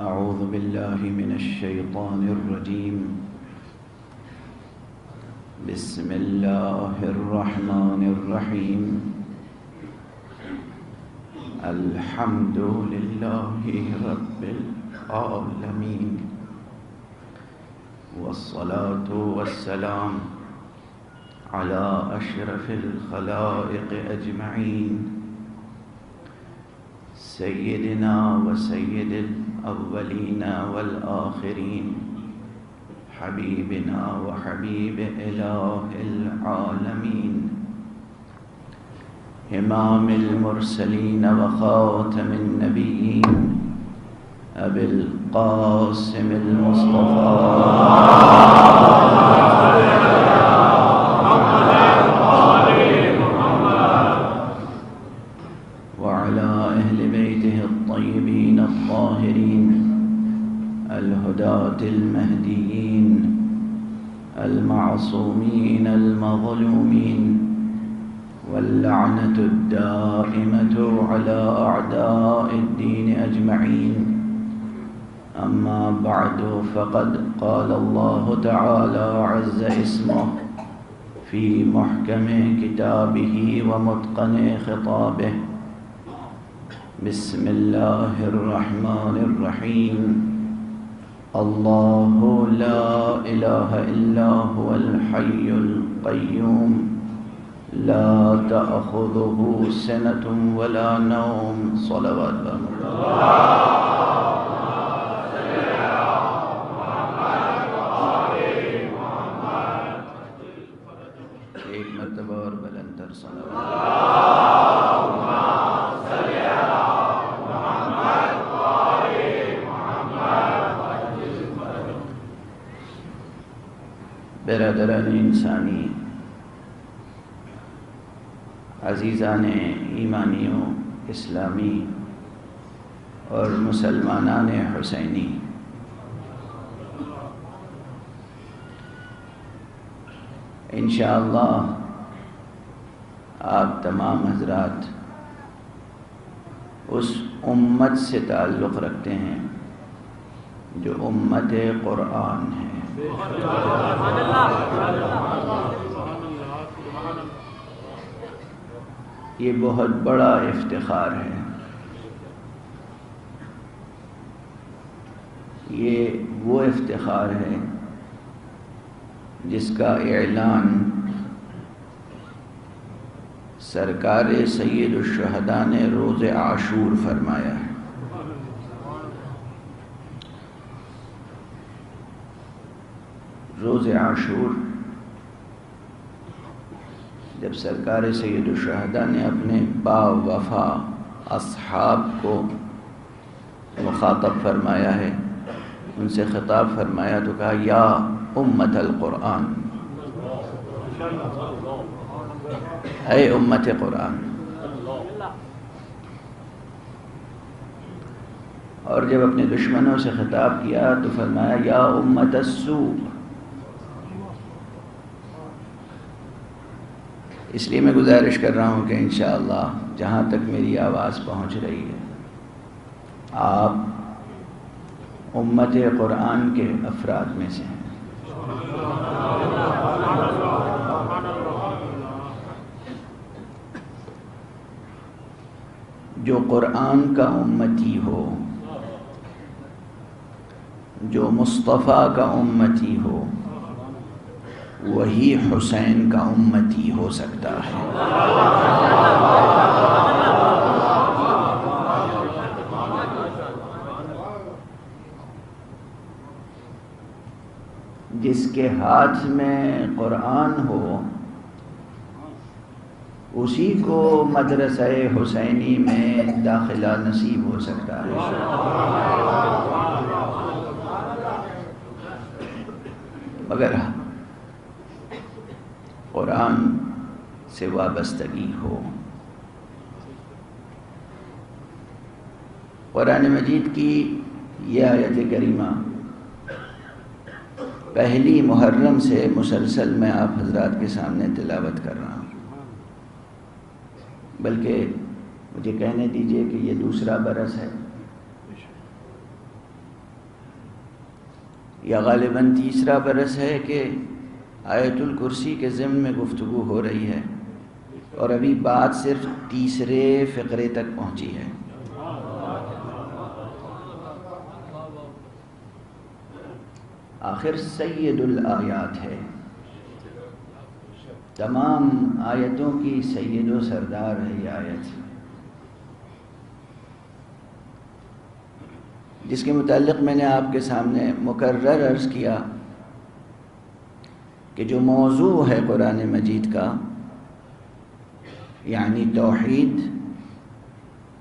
أعوذ بالله من الشيطان الرجيم. بسم الله الرحمن الرحيم. الحمد لله رب العالمين، والصلاة والسلام على أشرف الخلائق أجمعين، سيدنا وسيد الأولين والآخرين، حبيبنا وحبيب إله العالمين، إمام المرسلين وخاتم النبيين، أبي القاسم المصطفى وعلى أهل بيته الطيبين الطاهرين الهداة المهديين المعصومين المظلومين، واللعنة الدائمة على أعداء الدين أجمعين. أما بعد، فقد قال الله تعالى عز اسمه في محكم كتابه ومتقن خطابه. بسم الله الرحمن الرحيم. الله لا إله إلا هو الحي القيوم، لا تأخذه سنة ولا نوم. صلوات ایک مرتبہ اور بلند تر برادران انسانی، عزیزان ایمانیوں اسلامی اور مسلمانان حسینی، انشاءاللہ آپ تمام حضرات اس امت سے تعلق رکھتے ہیں جو امت قرآن ہے۔ یہ بہت بڑا افتخار ہے، یہ وہ افتخار ہے جس کا اعلان سرکار سید الشہداء نے روز عاشور فرمایا ہے۔ روز عاشور جب سرکار سید الشہداء نے اپنے با وفا اصحاب کو مخاطب فرمایا ہے، ان سے خطاب فرمایا تو کہا یا امت القرآن، اے امت قرآن۔ اور جب اپنے دشمنوں سے خطاب کیا تو فرمایا یا امت السوء۔ اس لیے میں گزارش کر رہا ہوں کہ انشاءاللہ جہاں تک میری آواز پہنچ رہی ہے، آپ امت قرآن کے افراد میں سے ہیں۔ جو قرآن کا امتی ہو، جو مصطفیٰ کا امتی ہو، وہی حسین کا امتی ہو سکتا ہے۔ جس کے ہاتھ میں قرآن ہو اسی کو مدرسہ حسینی میں داخلہ نصیب ہو سکتا ہے۔ مگر قرآن سے وابستگی ہو۔ قرآن مجید کی یہ آیت کریمہ پہلی محرم سے مسلسل میں آپ حضرات کے سامنے تلاوت کر رہا ہوں، بلکہ مجھے کہنے دیجئے کہ یہ دوسرا برس ہے یا غالباً تیسرا برس ہے کہ آیت الکرسی کے ضمن میں گفتگو ہو رہی ہے، اور ابھی بات صرف تیسرے فقرے تک پہنچی ہے۔ آخر سید الآیات ہے، تمام آیتوں کی سید و سردار ہے یہ آیت، جس کے متعلق میں نے آپ کے سامنے مکرر عرض کیا کہ جو موضوع ہے قرآن مجید کا، یعنی توحید،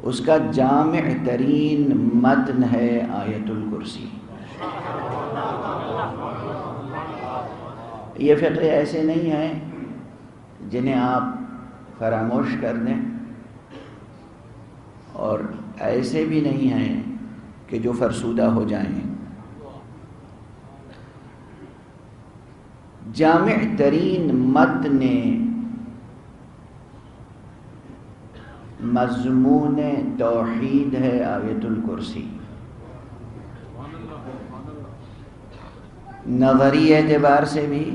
اس کا جامع ترین متن ہے آیت الکرسی۔ یہ فقرے ایسے نہیں ہیں جنہیں آپ فراموش کر دیں، اور ایسے بھی نہیں ہیں کہ جو فرسودہ ہو جائیں۔ جامع ترین متن مضمون توحید ہے آیت الکرسی، نظری اعتبار سے بھی،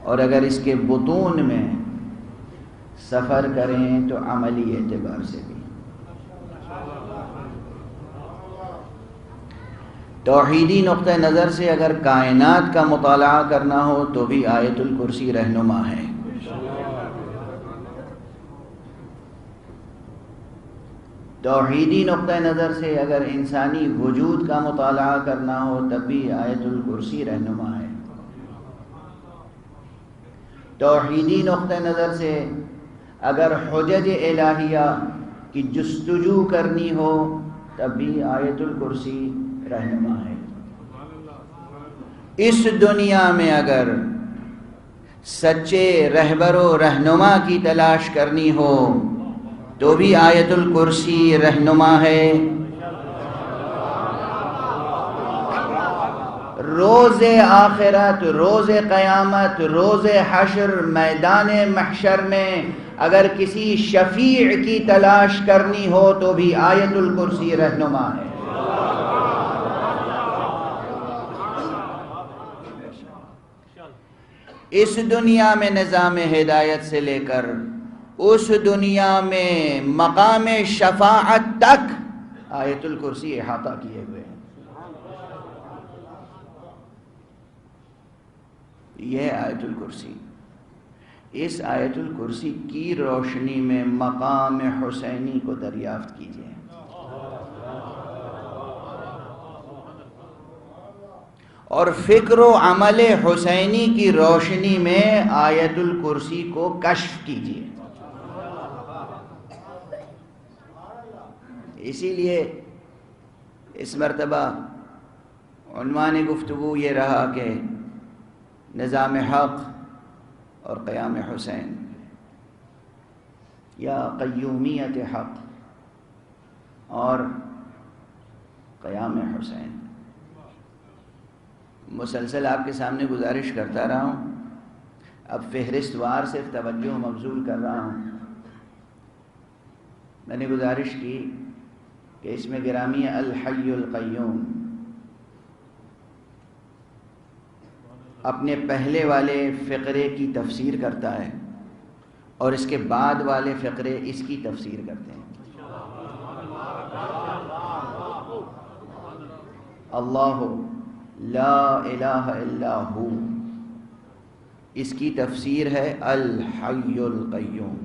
اور اگر اس کے بطون میں سفر کریں تو عملی اعتبار سے بھی۔ توحیدی نقطہ نظر سے اگر کائنات کا مطالعہ کرنا ہو تو بھی آیت الکرسی رہنما ہے۔ توحیدی نقطہ نظر سے اگر انسانی وجود کا مطالعہ کرنا ہو تب بھی آیت الکرسی رہنما ہے۔ توحیدی نقطہ نظر سے اگر حجج الہیہ کی جستجو کرنی ہو تب بھی آیت الکرسی رہنما ہے۔ اس دنیا میں اگر سچے رہبر و رہنما کی تلاش کرنی ہو تو بھی آیت الکرسی رہنما ہے۔ روز آخرت، روز قیامت، روز حشر، میدان محشر میں اگر کسی شفیع کی تلاش کرنی ہو تو بھی آیت الکرسی رہنما ہے۔ اس دنیا میں نظام ہدایت سے لے کر اس دنیا میں مقام شفاعت تک آیت الکرسی احاطہ کیے ہوئے ہیں۔ یہ آیت الکرسی، اس آیت الکرسی کی روشنی میں مقام حسینی کو دریافت کیجیے۔ اور فکر و عمل حسینی کی روشنی میں آیت الکرسی کو کشف کیجیے۔ اسی لیے اس مرتبہ عنوان گفتگو یہ رہا کہ نظام حق اور قیام حسین، یا قیومیت حق اور قیام حسین۔ مسلسل آپ کے سامنے گزارش کرتا رہا ہوں، اب فہرست وار صرف توجہ مبذول کر رہا ہوں۔ میں نے گزارش کی کہ اس میں گرامی الحی القیوم اپنے پہلے والے فقرے کی تفسیر کرتا ہے اور اس کے بعد والے فقرے اس کی تفسیر کرتے ہیں۔ اللہ لا الہ الا ہو، اس کی تفسیر ہے الحی القیوم۔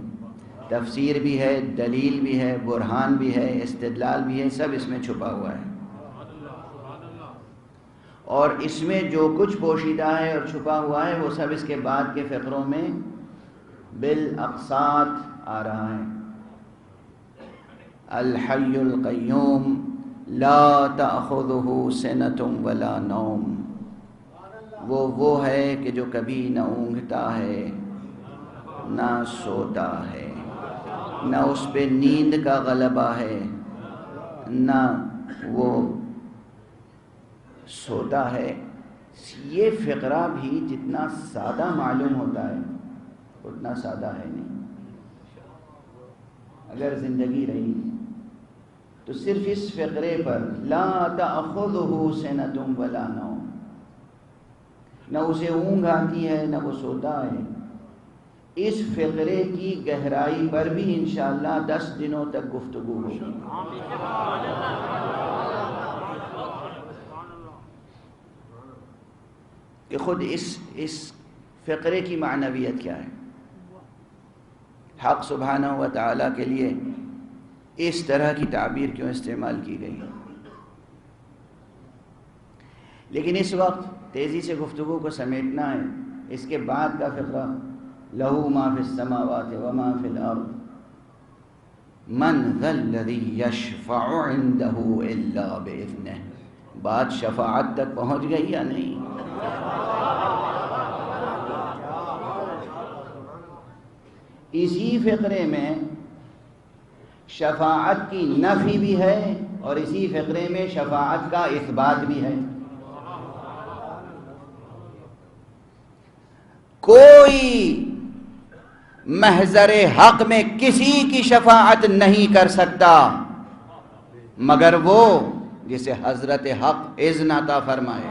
تفسیر بھی ہے، دلیل بھی ہے، برہان بھی ہے، استدلال بھی ہے، سب اس میں چھپا ہوا ہے۔ اور اس میں جو کچھ پوشیدہ ہے اور چھپا ہوا ہے وہ سب اس کے بعد کے فقروں میں بالاقساط آ رہا ہے۔ الحی القیوم لا تأخذہ سنۃ ولا نوم، وہ ہے کہ جو کبھی نہ اونگتا ہے نہ سوتا ہے، نہ اس پہ نیند کا غلبہ ہے نہ وہ سوتا ہے۔ یہ فقرہ بھی جتنا سادہ معلوم ہوتا ہے اتنا سادہ ہے نہیں۔ اگر زندگی رہی تو صرف اس فقرے پر لا تأخذہ سنۃ ولا نوم، نہ اسے اونگ آتی ہے نہ وہ سوتا ہے، اس فقرے کی گہرائی پر بھی انشاءاللہ 10 دنوں تک گفتگو ہوگی۔ کہ خود اس فقرے کی معنویت کیا ہے۔ حق سبحانہ و تعالیٰ کے لیے اس طرح کی تعبیر کیوں استعمال کی گئی؟ لیکن اس وقت تیزی سے گفتگو کو سمیٹنا ہے۔ اس کے بعد کا فقرہ لہو ما فی السماوات وما فی الارض من ذا الذی یشفع عندہ الا باذنہ۔ بات شفاعت تک پہنچ گئی یا نہیں؟ اسی فقرے میں شفاعت کی نفی بھی ہے اور اسی فقرے میں شفاعت کا اثبات بھی ہے۔ کوئی محضر حق میں کسی کی شفاعت نہیں کر سکتا مگر وہ جسے حضرت حق اذن عطا فرمائے۔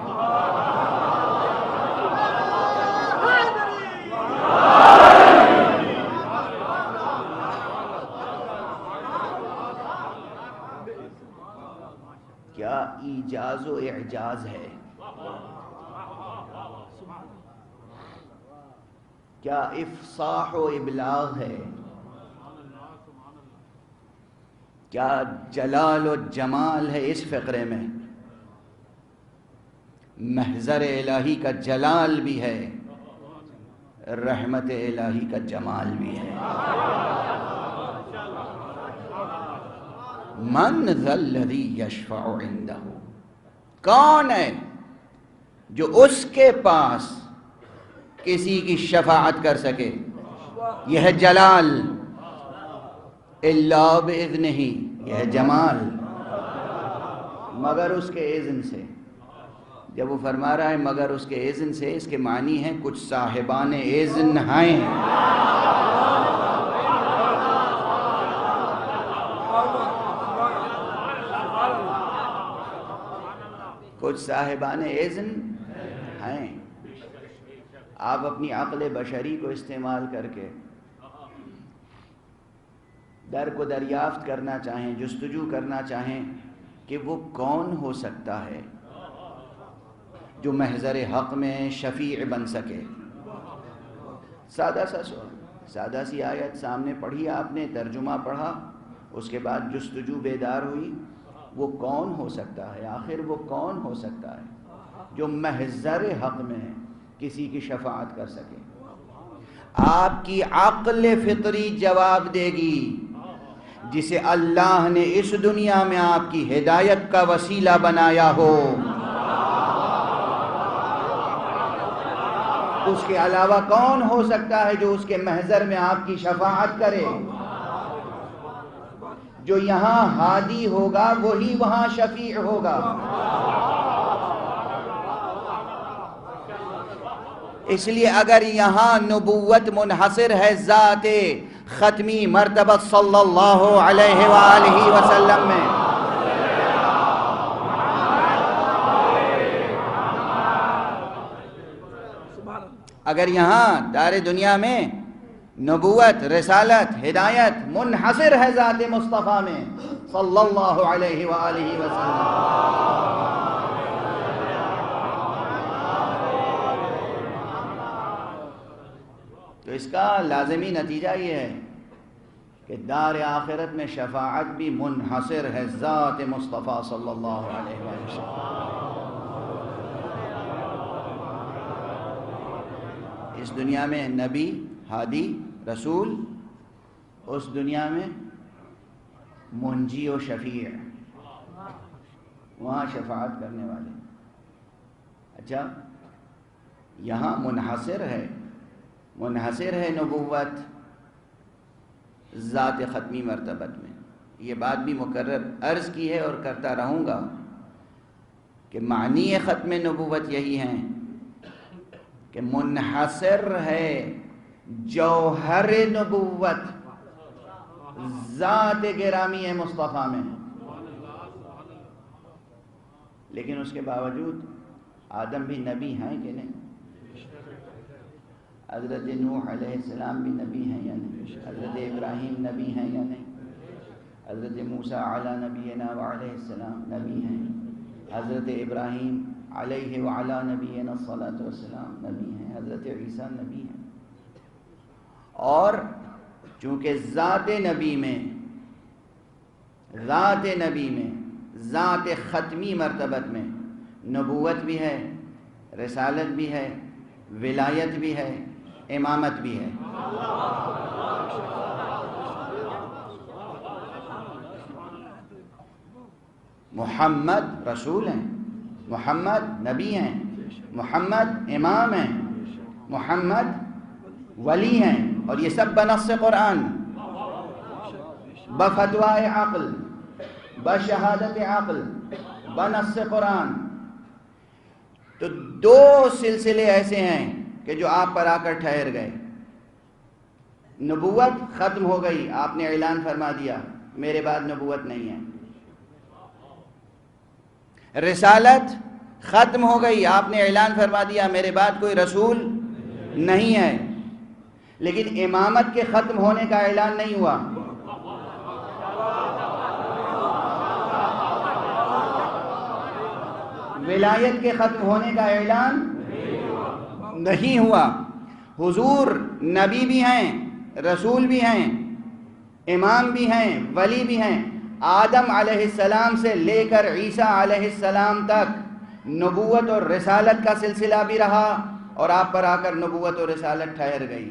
کیا ایجاز و اعجاز ہے، کیا افصاح و ابلاغ ہے، کیا جلال و جمال ہے اس فقرے میں۔ محضر الہی کا جلال بھی ہے، رحمت الہی کا جمال بھی ہے۔ من ذا الذی یشفع عندہ، کون ہے جو اس کے پاس کسی کی شفاعت کر سکے؟ یہ ہے جلال، الا باذنہ، یہ ہے جمال، مگر اس کے اذن سے۔ جب وہ فرما رہا ہے مگر اس کے اذن سے، اس کے معنی ہیں کچھ صاحبان اذن ہیں۔ کچھ صاحبان اذن ہیں۔ آپ اپنی عقل بشری کو استعمال کر کے در کو دریافت کرنا چاہیں، جستجو کرنا چاہیں کہ وہ کون ہو سکتا ہے جو محضر حق میں شفیع بن سکے۔ سادہ سا سوال، سادہ سی آیت سامنے پڑھی، آپ نے ترجمہ پڑھا، اس کے بعد جستجو بیدار ہوئی، وہ کون ہو سکتا ہے؟ آخر وہ کون ہو سکتا ہے جو محضر حق میں کسی کی شفاعت کر سکے؟ آپ کی عقل فطری جواب دے گی جسے اللہ نے اس دنیا میں آپ کی ہدایت کا وسیلہ بنایا ہو، اس کے علاوہ کون ہو سکتا ہے جو اس کے محضر میں آپ کی شفاعت کرے؟ جو یہاں ہادی ہوگا وہی وہاں شفیع ہوگا۔ اس لیے اگر یہاں نبوت منحصر ہے ذات ختمی مرتبہ صلی اللہ علیہ وآلہ وسلم میں، اگر یہاں دار دنیا میں نبوت، رسالت، ہدایت منحصر ہے ذات مصطفیٰ میں صلی اللہ علیہ وآلہ وسلم، تو اس کا لازمی نتیجہ یہ ہے کہ دار آخرت میں شفاعت بھی منحصر ہے ذات مصطفیٰ صلی اللہ علیہ وآلہ وسلم۔ اس دنیا میں نبی، ہادی، رسول، اس دنیا میں منجی و شفیع، وہاں شفاعت کرنے والے۔ اچھا، یہاں منحصر ہے نبوت ذات ختمی مرتبت میں۔ یہ بات بھی مکرر عرض کی ہے اور کرتا رہوں گا کہ معنی ختم نبوت یہی ہیں کہ منحصر ہے جوہر نبوت ذات گرامی مصطفیٰ میں، لیکن اس کے باوجود آدم بھی نبی ہیں کہ نہیں؟ حضرت نوح علیہ السلام بھی نبی ہیں یا نہیں؟ حضرت ابراہیم نبی ہیں یا نہیں؟ حضرت موسیٰ علی نبینا وعلیہ السلام نبی ہیں. حضرت ابراہیم علیہ وعلی نبینا الصلاۃ والسلام نبی ہیں. حضرت عیسیٰ نبی ہیں. اور چونکہ ذات نبی میں ذات ختمی مرتبت میں نبوت بھی ہے، رسالت بھی ہے، ولایت بھی ہے، امامت بھی ہے. محمد رسول ہیں، محمد نبی ہیں، محمد امام ہیں، محمد ولی ہیں، اور یہ سب بنص قرآن، بفتوائے عقل، بشہادت عقل، بنص قرآن. تو دو سلسلے ایسے ہیں کہ جو آپ پر آ کر ٹھہر گئے. نبوت ختم ہو گئی، آپ نے اعلان فرما دیا میرے بعد نبوت نہیں ہے. رسالت ختم ہو گئی، آپ نے اعلان فرما دیا میرے بعد کوئی رسول نہیں ہے. لیکن امامت کے ختم ہونے کا اعلان نہیں ہوا. ولایت کے ختم ہونے کا اعلان نہیں ہوا. حضور نبی بھی ہیں، رسول بھی ہیں، امام بھی ہیں، ولی بھی ہیں. آدم علیہ السلام سے لے کر عیسیٰ علیہ السلام تک نبوت اور رسالت کا سلسلہ بھی رہا، اور آپ پر آ کر نبوت اور رسالت ٹھہر گئی.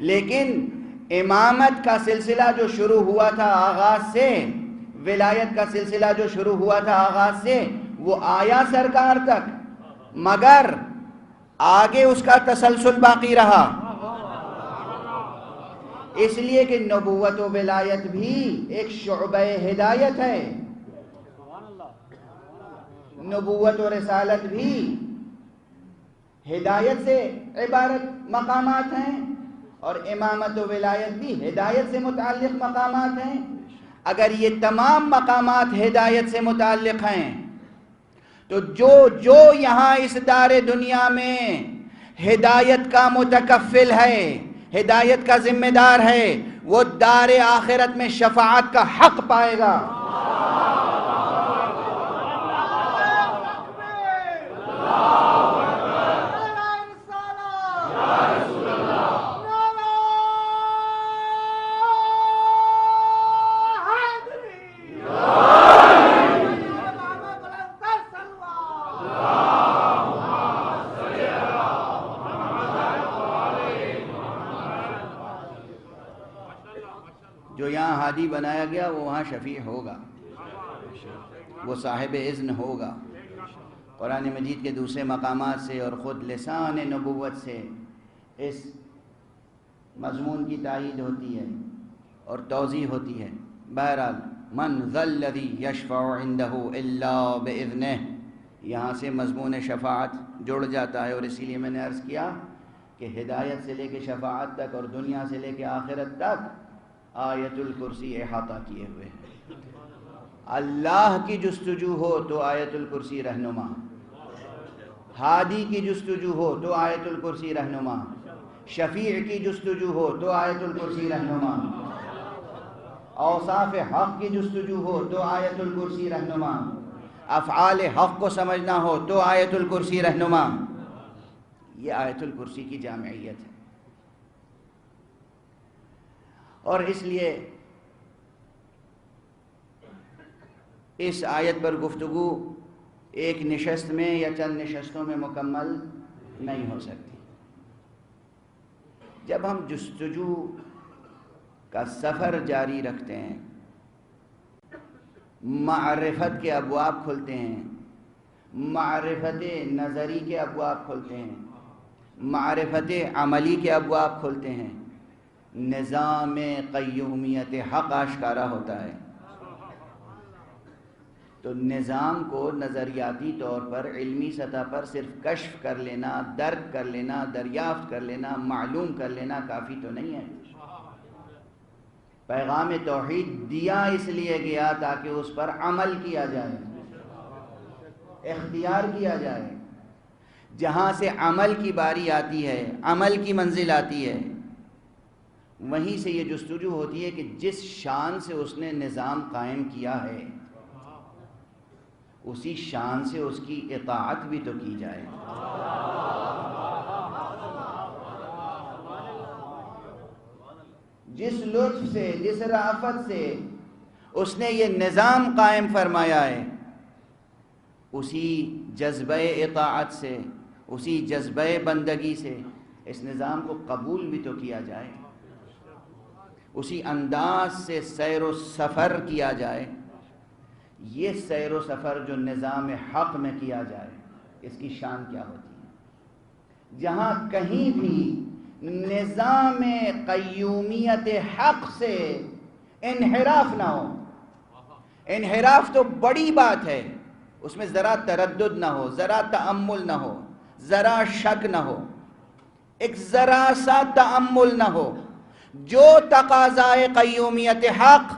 لیکن امامت کا سلسلہ جو شروع ہوا تھا آغاز سے، ولایت کا سلسلہ جو شروع ہوا تھا آغاز سے، وہ آیا سرکار تک، مگر آگے اس کا تسلسل باقی رہا. اس لیے کہ نبوت و ولایت بھی ایک شعبہ ہدایت ہے. نبوت و رسالت بھی ہدایت سے عبارت مقامات ہیں، اور امامت و ولایت بھی ہدایت سے متعلق مقامات ہیں. اگر یہ تمام مقامات ہدایت سے متعلق ہیں تو جو یہاں اس دار دنیا میں ہدایت کا متکفل ہے، ہدایت کا ذمہ دار ہے، وہ دار آخرت میں شفاعت کا حق پائے گا. جو یہاں ہادی بنایا گیا وہ وہاں شفیع ہوگا، وہ صاحب اذن ہوگا. قرآن مجید کے دوسرے مقامات سے اور خود لسان نبوت سے اس مضمون کی تائید ہوتی ہے اور توضیح ہوتی ہے. بہرحال من ذا الذی یشفع عندہ الا باذنہ، یہاں سے مضمون شفاعت جڑ جاتا ہے. اور اسی لیے میں نے عرض کیا کہ ہدایت سے لے کے شفاعت تک اور دنیا سے لے کے آخرت تک آیت الکرسی احاطہ کیے ہوئے ہیں. اللہ کی جستجو ہو تو آیت الکرسی رہنما، ہادی کی جستجو ہو تو آیت الکرسی رہنما، شفیع کی جستجو ہو تو آیت الکرسی رہنما، اوصاف حق کی جستجو ہو تو آیت الکرسی رہنما، افعال حق کو سمجھنا ہو تو آیت الکرسی رہنما. یہ آیت الکرسی کی جامعیت ہے. اور اس لیے اس آیت پر گفتگو ایک نشست میں یا چند نشستوں میں مکمل نہیں ہو سکتی. جب ہم جستجو کا سفر جاری رکھتے ہیں، معرفت کے ابواب کھلتے ہیں، معرفت نظری کے ابواب کھلتے ہیں، معرفت عملی کے ابواب کھلتے ہیں، نظام قیومیت حق آشکارا ہوتا ہے. تو نظام کو نظریاتی طور پر علمی سطح پر صرف کشف کر لینا، درک کر لینا، دریافت کر لینا، معلوم کر لینا کافی تو نہیں ہے. پیغام توحید دیا اس لیے گیا تاکہ اس پر عمل کیا جائے، اختیار کیا جائے۔ جہاں سے عمل کی باری آتی ہے، عمل کی منزل آتی ہے، وہیں سے یہ جستجو ہوتی ہے کہ جس شان سے اس نے نظام قائم کیا ہے اسی شان سے اس کی اطاعت بھی تو کی جائے۔ جس لطف سے، جس رافت سے اس نے یہ نظام قائم فرمایا ہے، اسی جذبہ اطاعت سے، اسی جذبہ بندگی سے اس نظام کو قبول بھی تو کیا جائے، اسی انداز سے سیر و سفر کیا جائے۔ یہ سیر و سفر جو نظام حق میں کیا جائے، اس کی شان کیا ہوتی ہے؟ جہاں کہیں بھی نظام قیومیت حق سے انحراف نہ ہو، انحراف تو بڑی بات ہے، اس میں ذرا تردد نہ ہو، ذرا تأمل نہ ہو، ذرا شک نہ ہو، ایک ذرا سا تأمل نہ ہو، جو تقاضائے قیومیت حق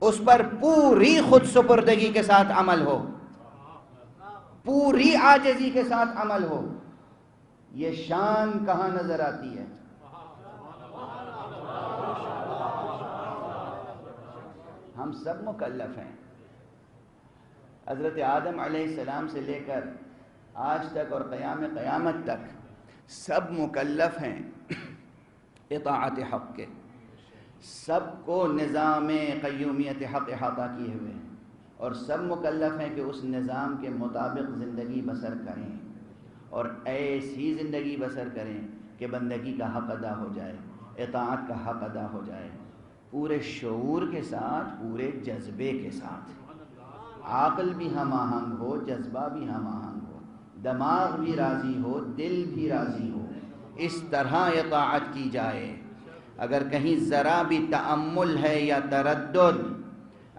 اس پر پوری خود سپردگی کے ساتھ عمل ہو، پوری عاجزی کے ساتھ عمل ہو، یہ شان کہاں نظر آتی ہے؟ ہم سب مکلف ہیں، حضرت آدم علیہ السلام سے لے کر آج تک اور قیامت تک سب مکلف ہیں اطاعت حق کے، سب کو نظام قیومیت حق احاطہ کیے ہوئے ہیں، اور سب مکلف ہیں کہ اس نظام کے مطابق زندگی بسر کریں، اور ایسی زندگی بسر کریں کہ بندگی کا حق ادا ہو جائے، اطاعت کا حق ادا ہو جائے، پورے شعور کے ساتھ، پورے جذبے کے ساتھ، عقل بھی ہم آہنگ ہو، جذبہ بھی ہم آہنگ ہو، دماغ بھی راضی ہو، دل بھی راضی ہو، اس طرح اطاعت کی جائے۔ اگر کہیں ذرا بھی تأمل ہے یا تردد،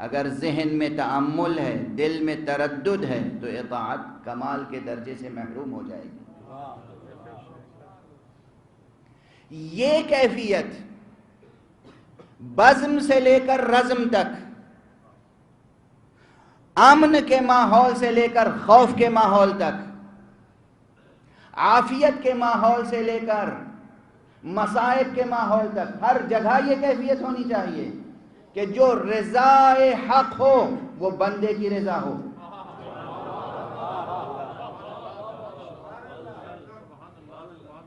اگر ذہن میں تأمل ہے، دل میں تردد ہے، تو اطاعت کمال کے درجے سے محروم ہو جائے گی۔ یہ کیفیت بزم سے لے کر رزم تک، امن کے ماحول سے لے کر خوف کے ماحول تک، عافیت کے ماحول سے لے کر مصائب کے ماحول تک، ہر جگہ یہ کیفیت ہونی چاہیے کہ جو رضا حق ہو وہ بندے کی رضا ہو۔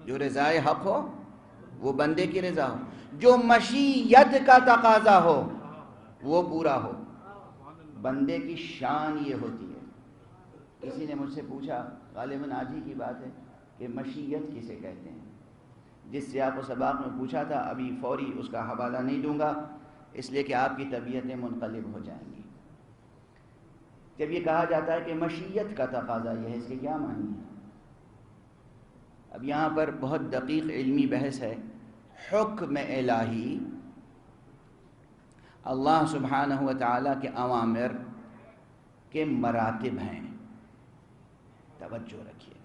جو رضا حق ہو وہ بندے کی رضا ہو، جو مشیت کا تقاضا ہو وہ پورا ہو۔ بندے کی شان یہ ہوتی ہے۔ کسی نے مجھ سے پوچھا، غالباً آج ہی کی بات ہے، کہ مشیت کسے کہتے ہیں؟ جس سیاق و سباق میں پوچھا تھا، ابھی فوری اس کا حوالہ نہیں دوں گا، اس لیے کہ آپ کی طبیعتیں منقلب ہو جائیں گی۔ جب یہ کہا جاتا ہے کہ مشیت کا تقاضا یہ ہے، اس کے کیا معنی ہے؟ اب یہاں پر بہت دقیق علمی بحث ہے۔ حکم الہی، اللہ سبحانہ و تعالیٰ کے اوامر کے مراتب ہیں، توجہ رکھیے گا۔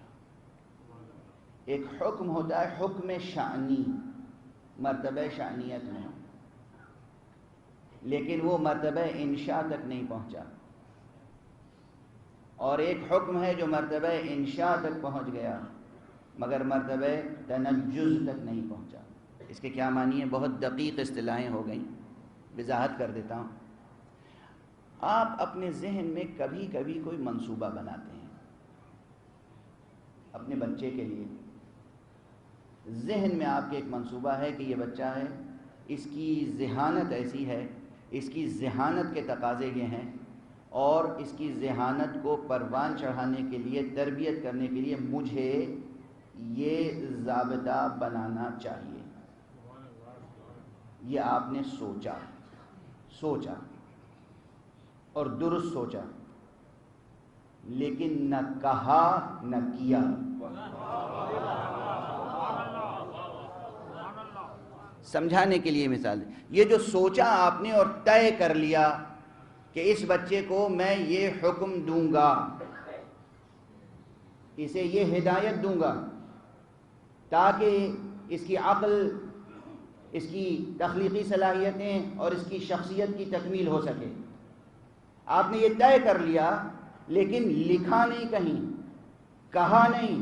ایک حکم ہوتا ہے حکم شأنی، مرتبہ شأنیت میں، لیکن وہ مرتبہ انشاء تک نہیں پہنچا، اور ایک حکم ہے جو مرتبہ انشاء تک پہنچ گیا مگر مرتبہ تنجز تک نہیں پہنچا۔ اس کے کیا معنی ہے؟ بہت دقیق اصطلاحیں ہو گئیں، وضاحت کر دیتا ہوں۔ آپ اپنے ذہن میں کبھی کبھی کوئی منصوبہ بناتے ہیں اپنے بچے کے لیے، ذہن میں آپ کے ایک منصوبہ ہے کہ یہ بچہ ہے، اس کی ذہانت ایسی ہے، اس کی ذہانت کے تقاضے یہ ہیں، اور اس کی ذہانت کو پروان چڑھانے کے لیے، تربیت کرنے کے لیے مجھے یہ ضابطہ بنانا چاہیے۔ یہ آپ نے سوچا اور درست سوچا، لیکن نہ کہا نہ کیا۔ سمجھانے کے لیے مثال ہے، یہ جو سوچا آپ نے اور طے کر لیا کہ اس بچے کو میں یہ حکم دوں گا، اسے یہ ہدایت دوں گا تاکہ اس کی عقل اس کی تخلیقی صلاحیتیں اور اس کی شخصیت کی تکمیل ہو سکے۔ آپ نے یہ طے کر لیا، لیکن لکھا نہیں، کہیں کہا نہیں،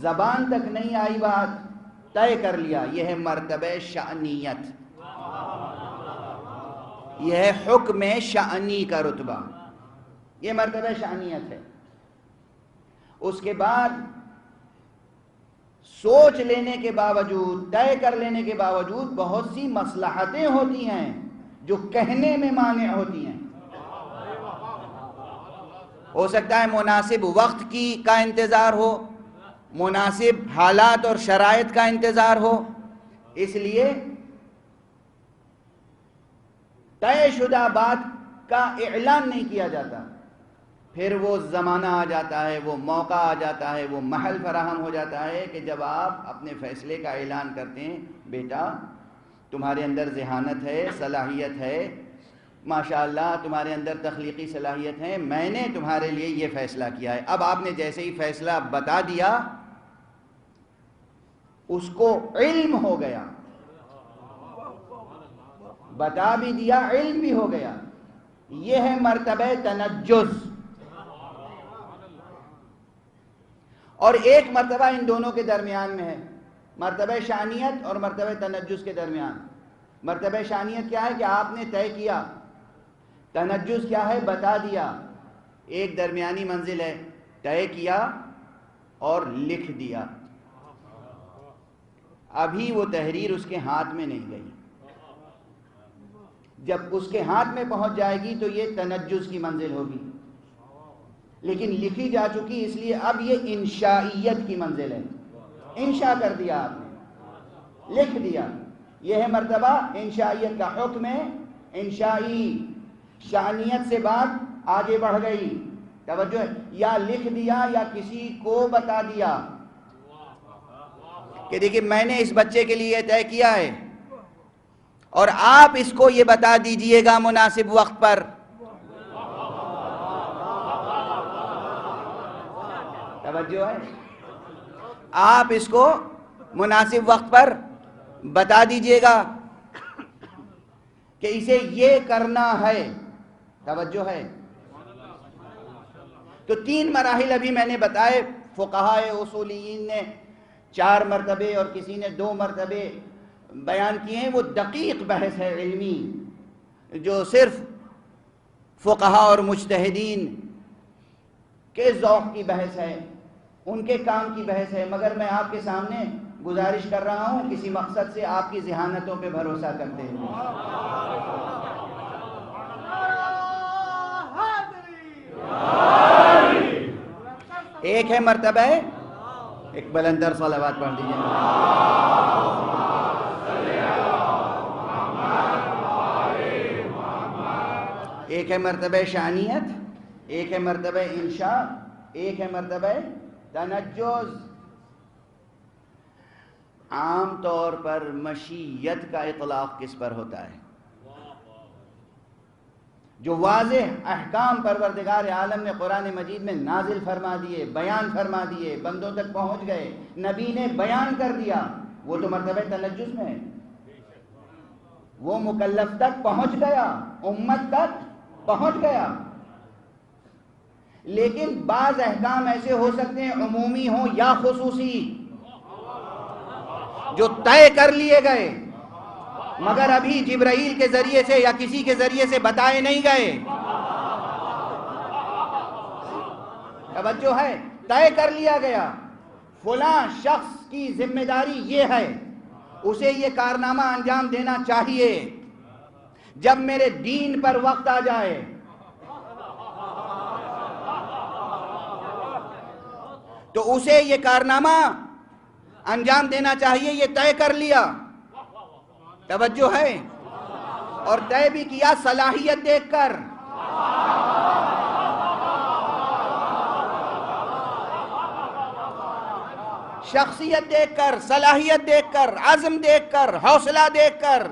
زبان تک نہیں آئی بات، طے کر لیا۔ یہ ہے مرتبہ شأنیت، یہ ہے حکم شأنی کا رتبہ، یہ مرتبہ شأنیت ہے۔ اس کے بعد سوچ لینے کے باوجود، طے کر لینے کے باوجود بہت سی مصلحتیں ہوتی ہیں جو کہنے میں مانع ہوتی ہیں۔ ہو سکتا ہے مناسب وقت کا انتظار ہو، مناسب حالات اور شرائط کا انتظار ہو، اس لیے طے شدہ بات کا اعلان نہیں کیا جاتا۔ پھر وہ زمانہ آ جاتا ہے، وہ موقع آ جاتا ہے، وہ محل فراہم ہو جاتا ہے کہ جب آپ اپنے فیصلے کا اعلان کرتے ہیں، بیٹا تمہارے اندر ذہانت ہے، صلاحیت ہے، ماشاءاللہ تمہارے اندر تخلیقی صلاحیت ہے، میں نے تمہارے لیے یہ فیصلہ کیا ہے۔ اب آپ نے جیسے ہی فیصلہ بتا دیا، اس کو علم ہو گیا، بتا بھی دیا، علم بھی ہو گیا۔ یہ ہے مرتبہ تنجز۔ اور ایک مرتبہ ان دونوں کے درمیان میں ہے، مرتبہ شانیت اور مرتبہ تنجز کے درمیان۔ مرتبہ شانیت کیا ہے کہ آپ نے طے کیا، تنجز کیا ہے، بتا دیا۔ ایک درمیانی منزل ہے، طے کیا اور لکھ دیا، ابھی وہ تحریر اس کے ہاتھ میں نہیں گئی۔ جب اس کے ہاتھ میں پہنچ جائے گی تو یہ تنجز کی منزل ہوگی، لیکن لکھی جا چکی، اس لیے اب یہ انشائیت کی منزل ہے۔ انشاء کر دیا آپ نے، لکھ دیا، یہ ہے مرتبہ انشائیت کا۔ حکم ہے انشائی، شانیت سے بات آگے بڑھ گئی، توجہ ہے، یا لکھ دیا یا کسی کو بتا دیا کہ دیکھیں میں نے اس بچے کے لیے طے کیا ہے اور آپ اس کو یہ بتا دیجئے گا مناسب وقت پر۔ توجہ ہے، آپ اس کو مناسب وقت پر بتا دیجئے گا کہ اسے یہ کرنا ہے۔ توجہ ہے، تو تین مراحل ابھی میں نے بتائے، فقہائے اصولیین نے 4 مرتبے اور کسی نے 2 مرتبے بیان کیے ہیں۔ وہ دقیق بحث ہے علمی، جو صرف فقہاء اور مجتہدین کے ذوق کی بحث ہے، ان کے کام کی بحث ہے، مگر میں آپ کے سامنے گزارش کر رہا ہوں کسی مقصد سے آپ کی ذہانتوں پہ بھروسہ کرتے ہیں۔ ایک ہے مرتبہ، ایک بلندر صلوات پڑھ دیجیے۔ ایک ہے مرتبہ شانیت، ایک ہے مرتبہ انشاء، ایک ہے مرتبہ تنجز۔ عام طور پر مشیت کا اطلاق کس پر ہوتا ہے؟ جو واضح احکام پروردگار عالم نے قرآن مجید میں نازل فرما دیے، بیان فرما دیے، بندوں تک پہنچ گئے، نبی نے بیان کر دیا، وہ تو مرتبہ تنجز میں ہے، وہ مکلف تک پہنچ گیا، امت تک پہنچ گیا۔ لیکن بعض احکام ایسے ہو سکتے ہیں عمومی ہوں یا خصوصی، جو طے کر لیے گئے مگر ابھی جبرائیل کے ذریعے سے یا کسی کے ذریعے سے بتائے نہیں گئے۔ توجہ ہے، طے کر لیا گیا فلاں شخص کی ذمہ داری یہ ہے، اسے یہ کارنامہ انجام دینا چاہیے، جب میرے دین پر وقت آ جائے تو اسے یہ کارنامہ انجام دینا چاہیے، یہ طے کر لیا۔ توجہ ہے، اور طے بھی کیا صلاحیت دیکھ کر۔ شخصیت دیکھ کر، صلاحیت دیکھ کر، عزم دیکھ کر، حوصلہ دیکھ کر،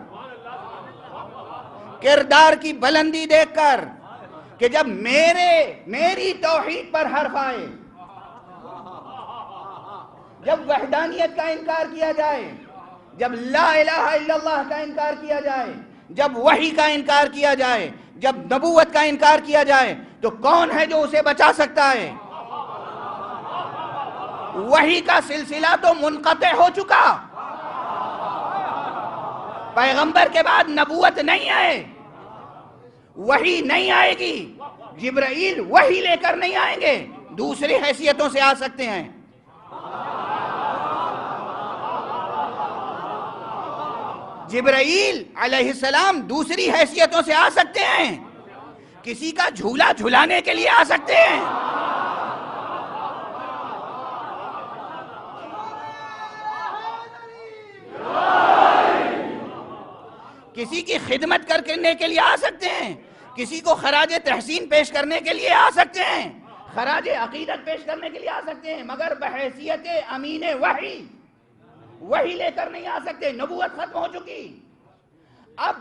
کردار کی بلندی دیکھ کر، کہ جب میری توحید پر حرف آئے، جب وحدانیت کا انکار کیا جائے، جب لا الہ الا اللہ کا انکار کیا جائے، جب وحی کا انکار کیا جائے، جب نبوت کا انکار کیا جائے، تو کون ہے جو اسے بچا سکتا ہے؟ وحی کا سلسلہ تو منقطع ہو چکا، پیغمبر کے بعد نبوت نہیں آئے، وحی نہیں آئے گی، جبرائیل وحی لے کر نہیں آئیں گے، دوسری حیثیتوں سے آ سکتے ہیں۔ جبرائیل علیہ السلام دوسری حیثیتوں سے آ سکتے ہیں، کسی کا جھولا جھلانے کے لیے آ سکتے ہیں، کسی کی خدمت کرنے کے لیے آ سکتے ہیں، کسی کو خراج تحسین پیش کرنے کے لیے آ سکتے ہیں، خراج عقیدت پیش کرنے کے لیے آ سکتے ہیں، مگر بحیثیت امین وحی لے کر نہیں آ سکتے، نبوت ختم ہو چکی۔ اب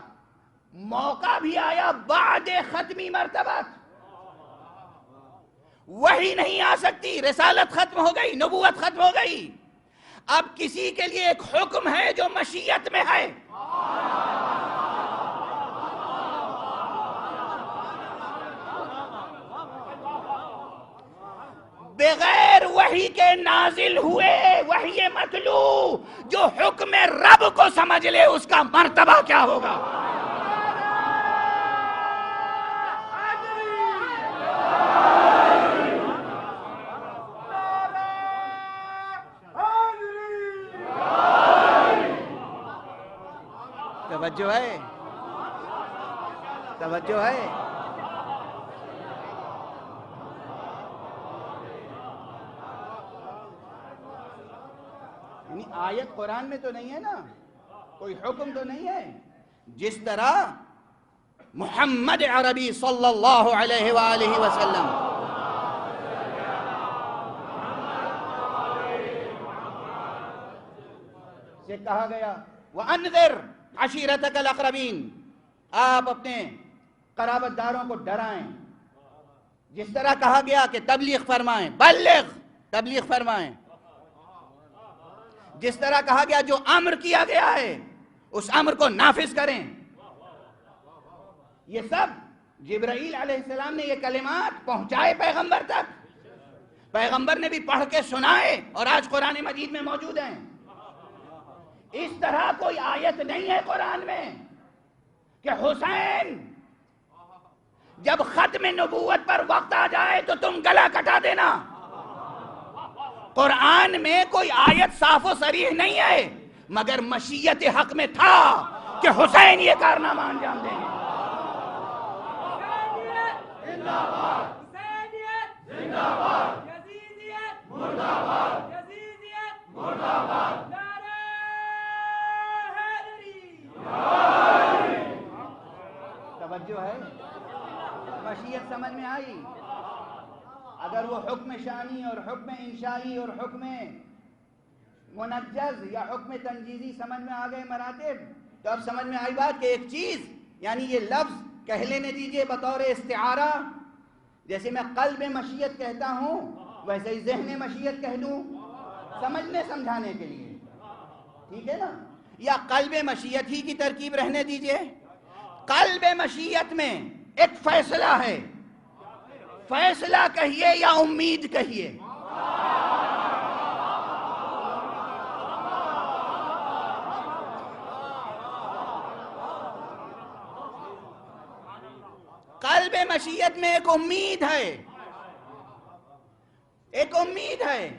موقع بھی آیا بعد ختمی مرتبہ، وحی نہیں آ سکتی، رسالت ختم ہو گئی، نبوت ختم ہو گئی، اب کسی کے لیے ایک حکم ہے جو مشیت میں ہے، بغیر وحی کے نازل ہوئے وحی مطلوع جو حکم رب کو سمجھ لے اس کا مرتبہ کیا ہوگا؟ توجہ ہے، توجہ ہے۔ یعنی آیت قرآن میں تو نہیں ہے نا، کوئی حکم تو نہیں ہے، جس طرح محمد عربی صلی اللہ علیہ وآلہ وسلم سے کہا گیا وَأَنذِرْ عَشِيرَتَكَ الْأَقْرَبِينَ، آپ اپنے قرابت داروں کو ڈرائیں، جس طرح کہا گیا کہ تبلیغ فرمائیں، بلغ، تبلیغ فرمائیں، جس طرح کہا گیا جو امر کیا گیا ہے اس امر کو نافذ کریں۔ یہ سب جبرائیل علیہ السلام نے یہ کلمات پہنچائے پیغمبر تک، پیغمبر نے بھی پڑھ کے سنائے اور آج قرآن مجید میں موجود ہیں۔ اس طرح کوئی آیت نہیں ہے قرآن میں کہ حسین جب ختم نبوت پر وقت آ جائے تو تم گلا کٹا دینا، قرآن میں کوئی آیت صاف و صریح نہیں ہے، مگر مشیت حق میں تھا کہ حسین یہ کارنامہ انجام دیں گے۔ توجہ ہے، مشیت سمجھ میں آئی؟ اگر وہ حکم شانی اور حکم انشائی اور حکم منجز یا حکم تنجیزی سمجھ میں آ گئے مراتب، تو اب سمجھ میں آئی بات کہ ایک چیز، یعنی یہ لفظ کہہ لینے دیجئے بطور استعارہ، جیسے میں قلب مشیت کہتا ہوں ویسے ہی ذہن مشیت کہہ دوں، سمجھنے سمجھانے کے لیے، ٹھیک ہے نا؟ یا قلب مشیت ہی کی ترکیب رہنے دیجئے، قلب مشیت میں ایک فیصلہ ہے، فیصلہ کہیے یا امید کہیے، قلب مشیت میں ایک امید ہے، ایک امید ہے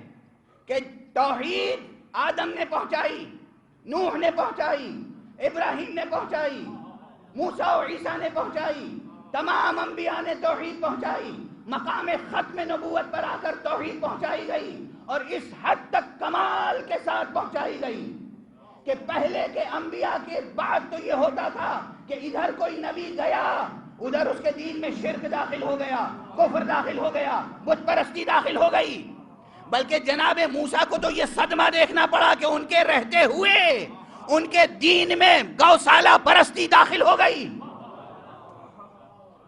کہ توحید آدم نے پہنچائی، نوح نے پہنچائی، ابراہیم نے پہنچائی، موسیٰ و عیسیٰ نے پہنچائی، تمام انبیاء نے توحید پہنچائی، مقام ختم نبوت پر آ کر توحید پہنچائی گئی، اور اس حد تک کمال کے ساتھ پہنچائی گئی کہ پہلے کے انبیاء کے بعد تو یہ ہوتا تھا کہ ادھر کوئی نبی گیا ادھر اس کے دین میں شرک داخل ہو گیا، کفر داخل ہو گیا، بت پرستی داخل ہو گئی، بلکہ جناب موسیٰ کو تو یہ صدمہ دیکھنا پڑا کہ ان کے رہتے ہوئے ان کے دین میں گوسالہ پرستی داخل ہو گئی،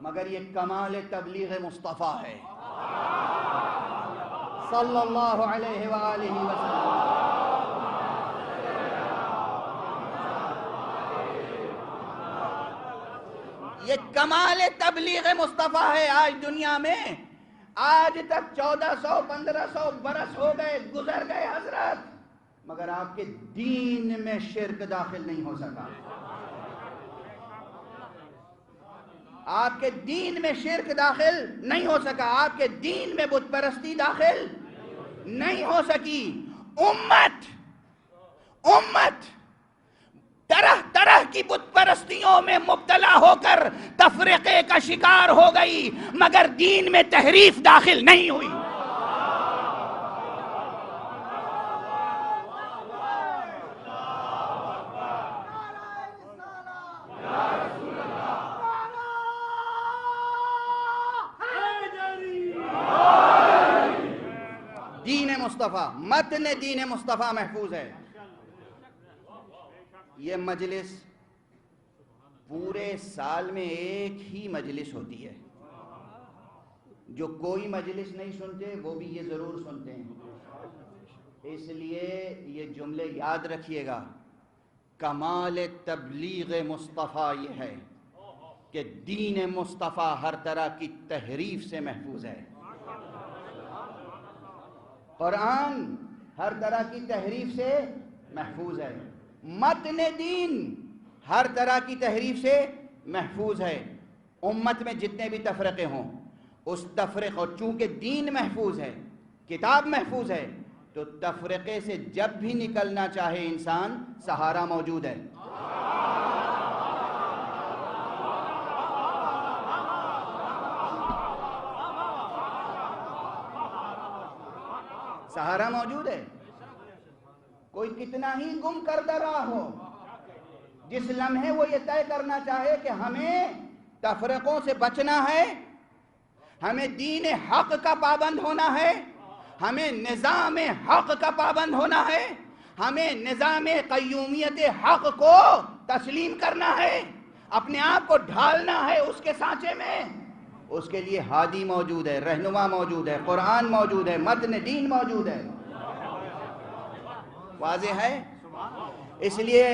مگر یہ کمال تبلیغ مصطفیٰ ہے صلی اللہ علیہ وآلہ وسلم۔ یہ کمال تبلیغ مصطفیٰ ہے آج دنیا میں. آج تک 1400-1500 برس ہو گئے، گزر گئے حضرت، مگر آپ کے دین میں شرک داخل نہیں ہو سکا. آپ کے دین میں شرک داخل نہیں ہو سکا، آپ کے دین میں بت پرستی داخل نہیں ہو سکی. امت طرح طرح کی بت پرستیوں میں مبتلا ہو کر تفرقے کا شکار ہو گئی، مگر دین میں تحریف داخل نہیں ہوئی. دین مصطفیٰ، متن دین مصطفیٰ محفوظ ہے. یہ مجلس پورے سال میں ایک ہی مجلس ہوتی ہے. جو کوئی مجلس نہیں سنتے وہ بھی یہ ضرور سنتے ہیں. اس لیے یہ جملے یاد رکھیے گا. کمال تبلیغ مصطفیٰ یہ ہے کہ دین مصطفیٰ ہر طرح کی تحریف سے محفوظ ہے. قرآن ہر طرح کی تحریف سے محفوظ ہے. متن دین ہر طرح کی تحریف سے محفوظ ہے. امت میں جتنے بھی تفرقے ہوں، اس تفرقے، اور چونکہ دین محفوظ ہے، کتاب محفوظ ہے، تو تفرقے سے جب بھی نکلنا چاہے انسان، سہارا موجود ہے. سہارا موجود ہے. کوئی کتنا ہی گم کردہ رہا ہو، جس لمحے وہ یہ طے کرنا چاہے کہ ہمیں تفرقوں سے بچنا ہے، ہمیں دین حق کا پابند ہونا ہے، ہمیں نظام حق کا پابند ہونا ہے، ہمیں نظام قیومیت حق کو تسلیم کرنا ہے، اپنے آپ کو ڈھالنا ہے اس کے سانچے میں، اس کے لیے ہادی موجود ہے، رہنما موجود ہے، قرآن موجود ہے، متن دین موجود ہے. واضح ہے؟ اس لیے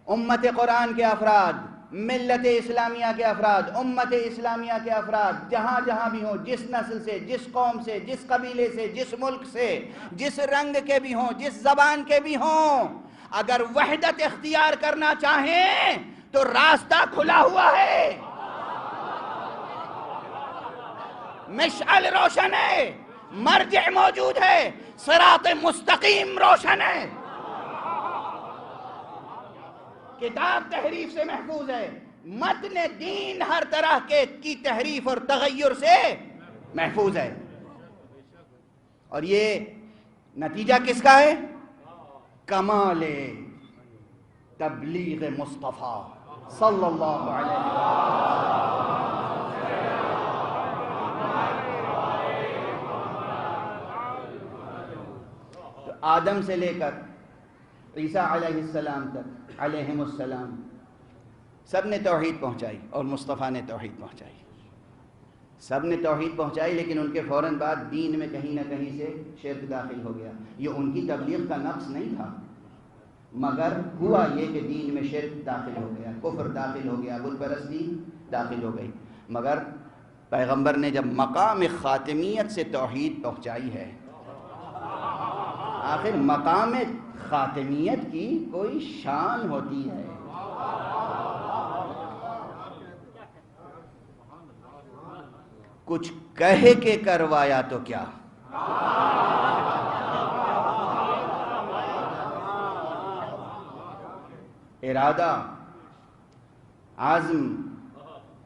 امت قرآن کے افراد، ملت اسلامیہ کے افراد، امت اسلامیہ کے افراد جہاں جہاں بھی ہوں، جس نسل سے، جس قوم سے، جس قبیلے سے، جس ملک سے، جس رنگ کے بھی ہوں، جس زبان کے بھی ہوں، اگر وحدت اختیار کرنا چاہیں تو راستہ کھلا ہوا ہے. مشعل روشن ہے، مرجع موجود ہے، صراط مستقیم روشن ہے. کتاب تحریف سے محفوظ ہے، متن دین ہر طرح کی تحریف اور تغیر سے محفوظ ہے. اور یہ نتیجہ کس کا ہے؟ کمال تبلیغ مصطفیٰ صلی اللہ علیہ وسلم. آدم سے لے کر عیسیٰ علیہ السلام تک، علیہم السلام، سب نے توحید پہنچائی اور مصطفیٰ نے توحید پہنچائی. سب نے توحید پہنچائی، لیکن ان کے فوراً بعد دین میں کہیں نہ کہیں سے شرک داخل ہو گیا. یہ ان کی تبلیغ کا نقص نہیں تھا، مگر ہوا یہ کہ دین میں شرک داخل ہو گیا، کفر داخل ہو گیا، بت پرستی داخل ہو گئی. مگر پیغمبر نے جب مقام خاتمیت سے توحید پہنچائی ہے، آخر مقام خاتمیت کی کوئی شان ہوتی ہے. کچھ کہہ کے کروایا تو کیا، ارادہ، عزم،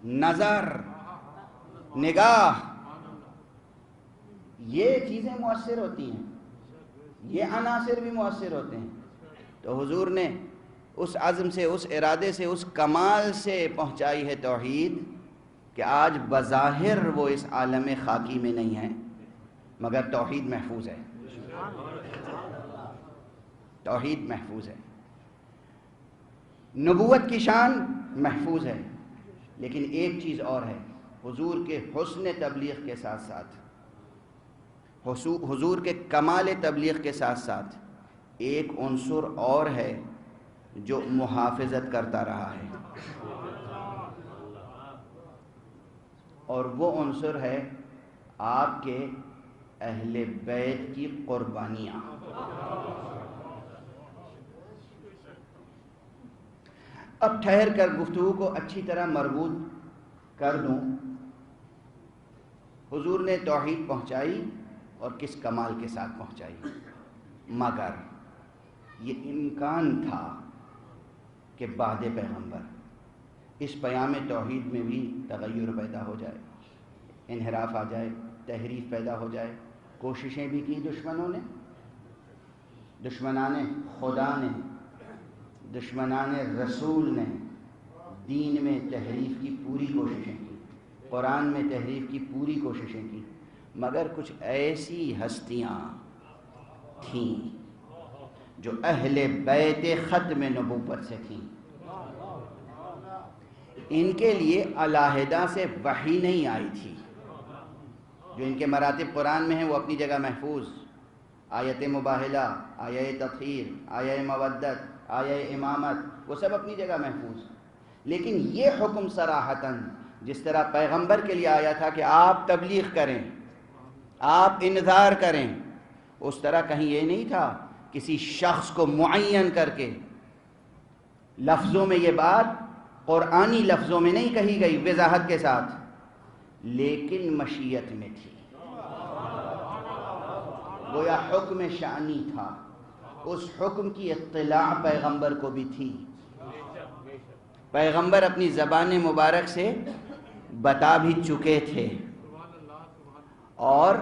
نظر، نگاہ، یہ چیزیں مؤثر ہوتی ہیں، یہ عناصر بھی مؤثر ہوتے ہیں. تو حضور نے اس عزم سے، اس ارادے سے، اس کمال سے پہنچائی ہے توحید کہ آج بظاہر وہ اس عالم خاکی میں نہیں ہے، مگر توحید محفوظ ہے. توحید محفوظ ہے، نبوت کی شان محفوظ ہے. لیکن ایک چیز اور ہے، حضور کے حسن تبلیغ کے ساتھ ساتھ، حضور کے کمال تبلیغ کے ساتھ ساتھ ایک عنصر اور ہے جو محافظت کرتا رہا ہے. اور وہ عنصر ہے آپ کے اہل بیت کی قربانیاں۔ اب ٹھہر کر گفتگو کو اچھی طرح مربوط کر دوں۔ حضور نے توحید پہنچائی اور کس کمال کے ساتھ پہنچائی، مگر یہ امکان تھا کہ بعد پیغمبر اس پیام توحید میں بھی تغیر پیدا ہو جائے، انحراف آ جائے، تحریف پیدا ہو جائے۔ کوششیں بھی کی دشمنوں نے، دشمنان خدا نے، دشمنان رسول نے دین میں تحریف کی پوری کوششیں کی، قرآن میں تحریف کی پوری کوششیں کی، مگر کچھ ایسی ہستیاں تھیں جو اہل بیت ختم نبوت سے تھیں، ان کے لیے علیحدہ سے وحی نہیں آئی تھی۔ جو ان کے مراتب قرآن میں ہیں وہ اپنی جگہ محفوظ، آیت مباہلہ، آیہ تطہیر، آیہ مودت، آیہ امامت، وہ سب اپنی جگہ محفوظ، لیکن یہ حکم صراحتاً جس طرح پیغمبر کے لیے آیا تھا کہ آپ تبلیغ کریں، آپ انذار کریں، اس طرح کہیں یہ نہیں تھا کسی شخص کو معین کر کے۔ لفظوں میں یہ بات قرآنی لفظوں میں نہیں کہی گئی وضاحت کے ساتھ، لیکن مشیت میں تھی، گویا حکم شأنی تھا، اس حکم کی اطلاع پیغمبر کو بھی تھی، پیغمبر اپنی زبان مبارک سے بتا بھی چکے تھے، اور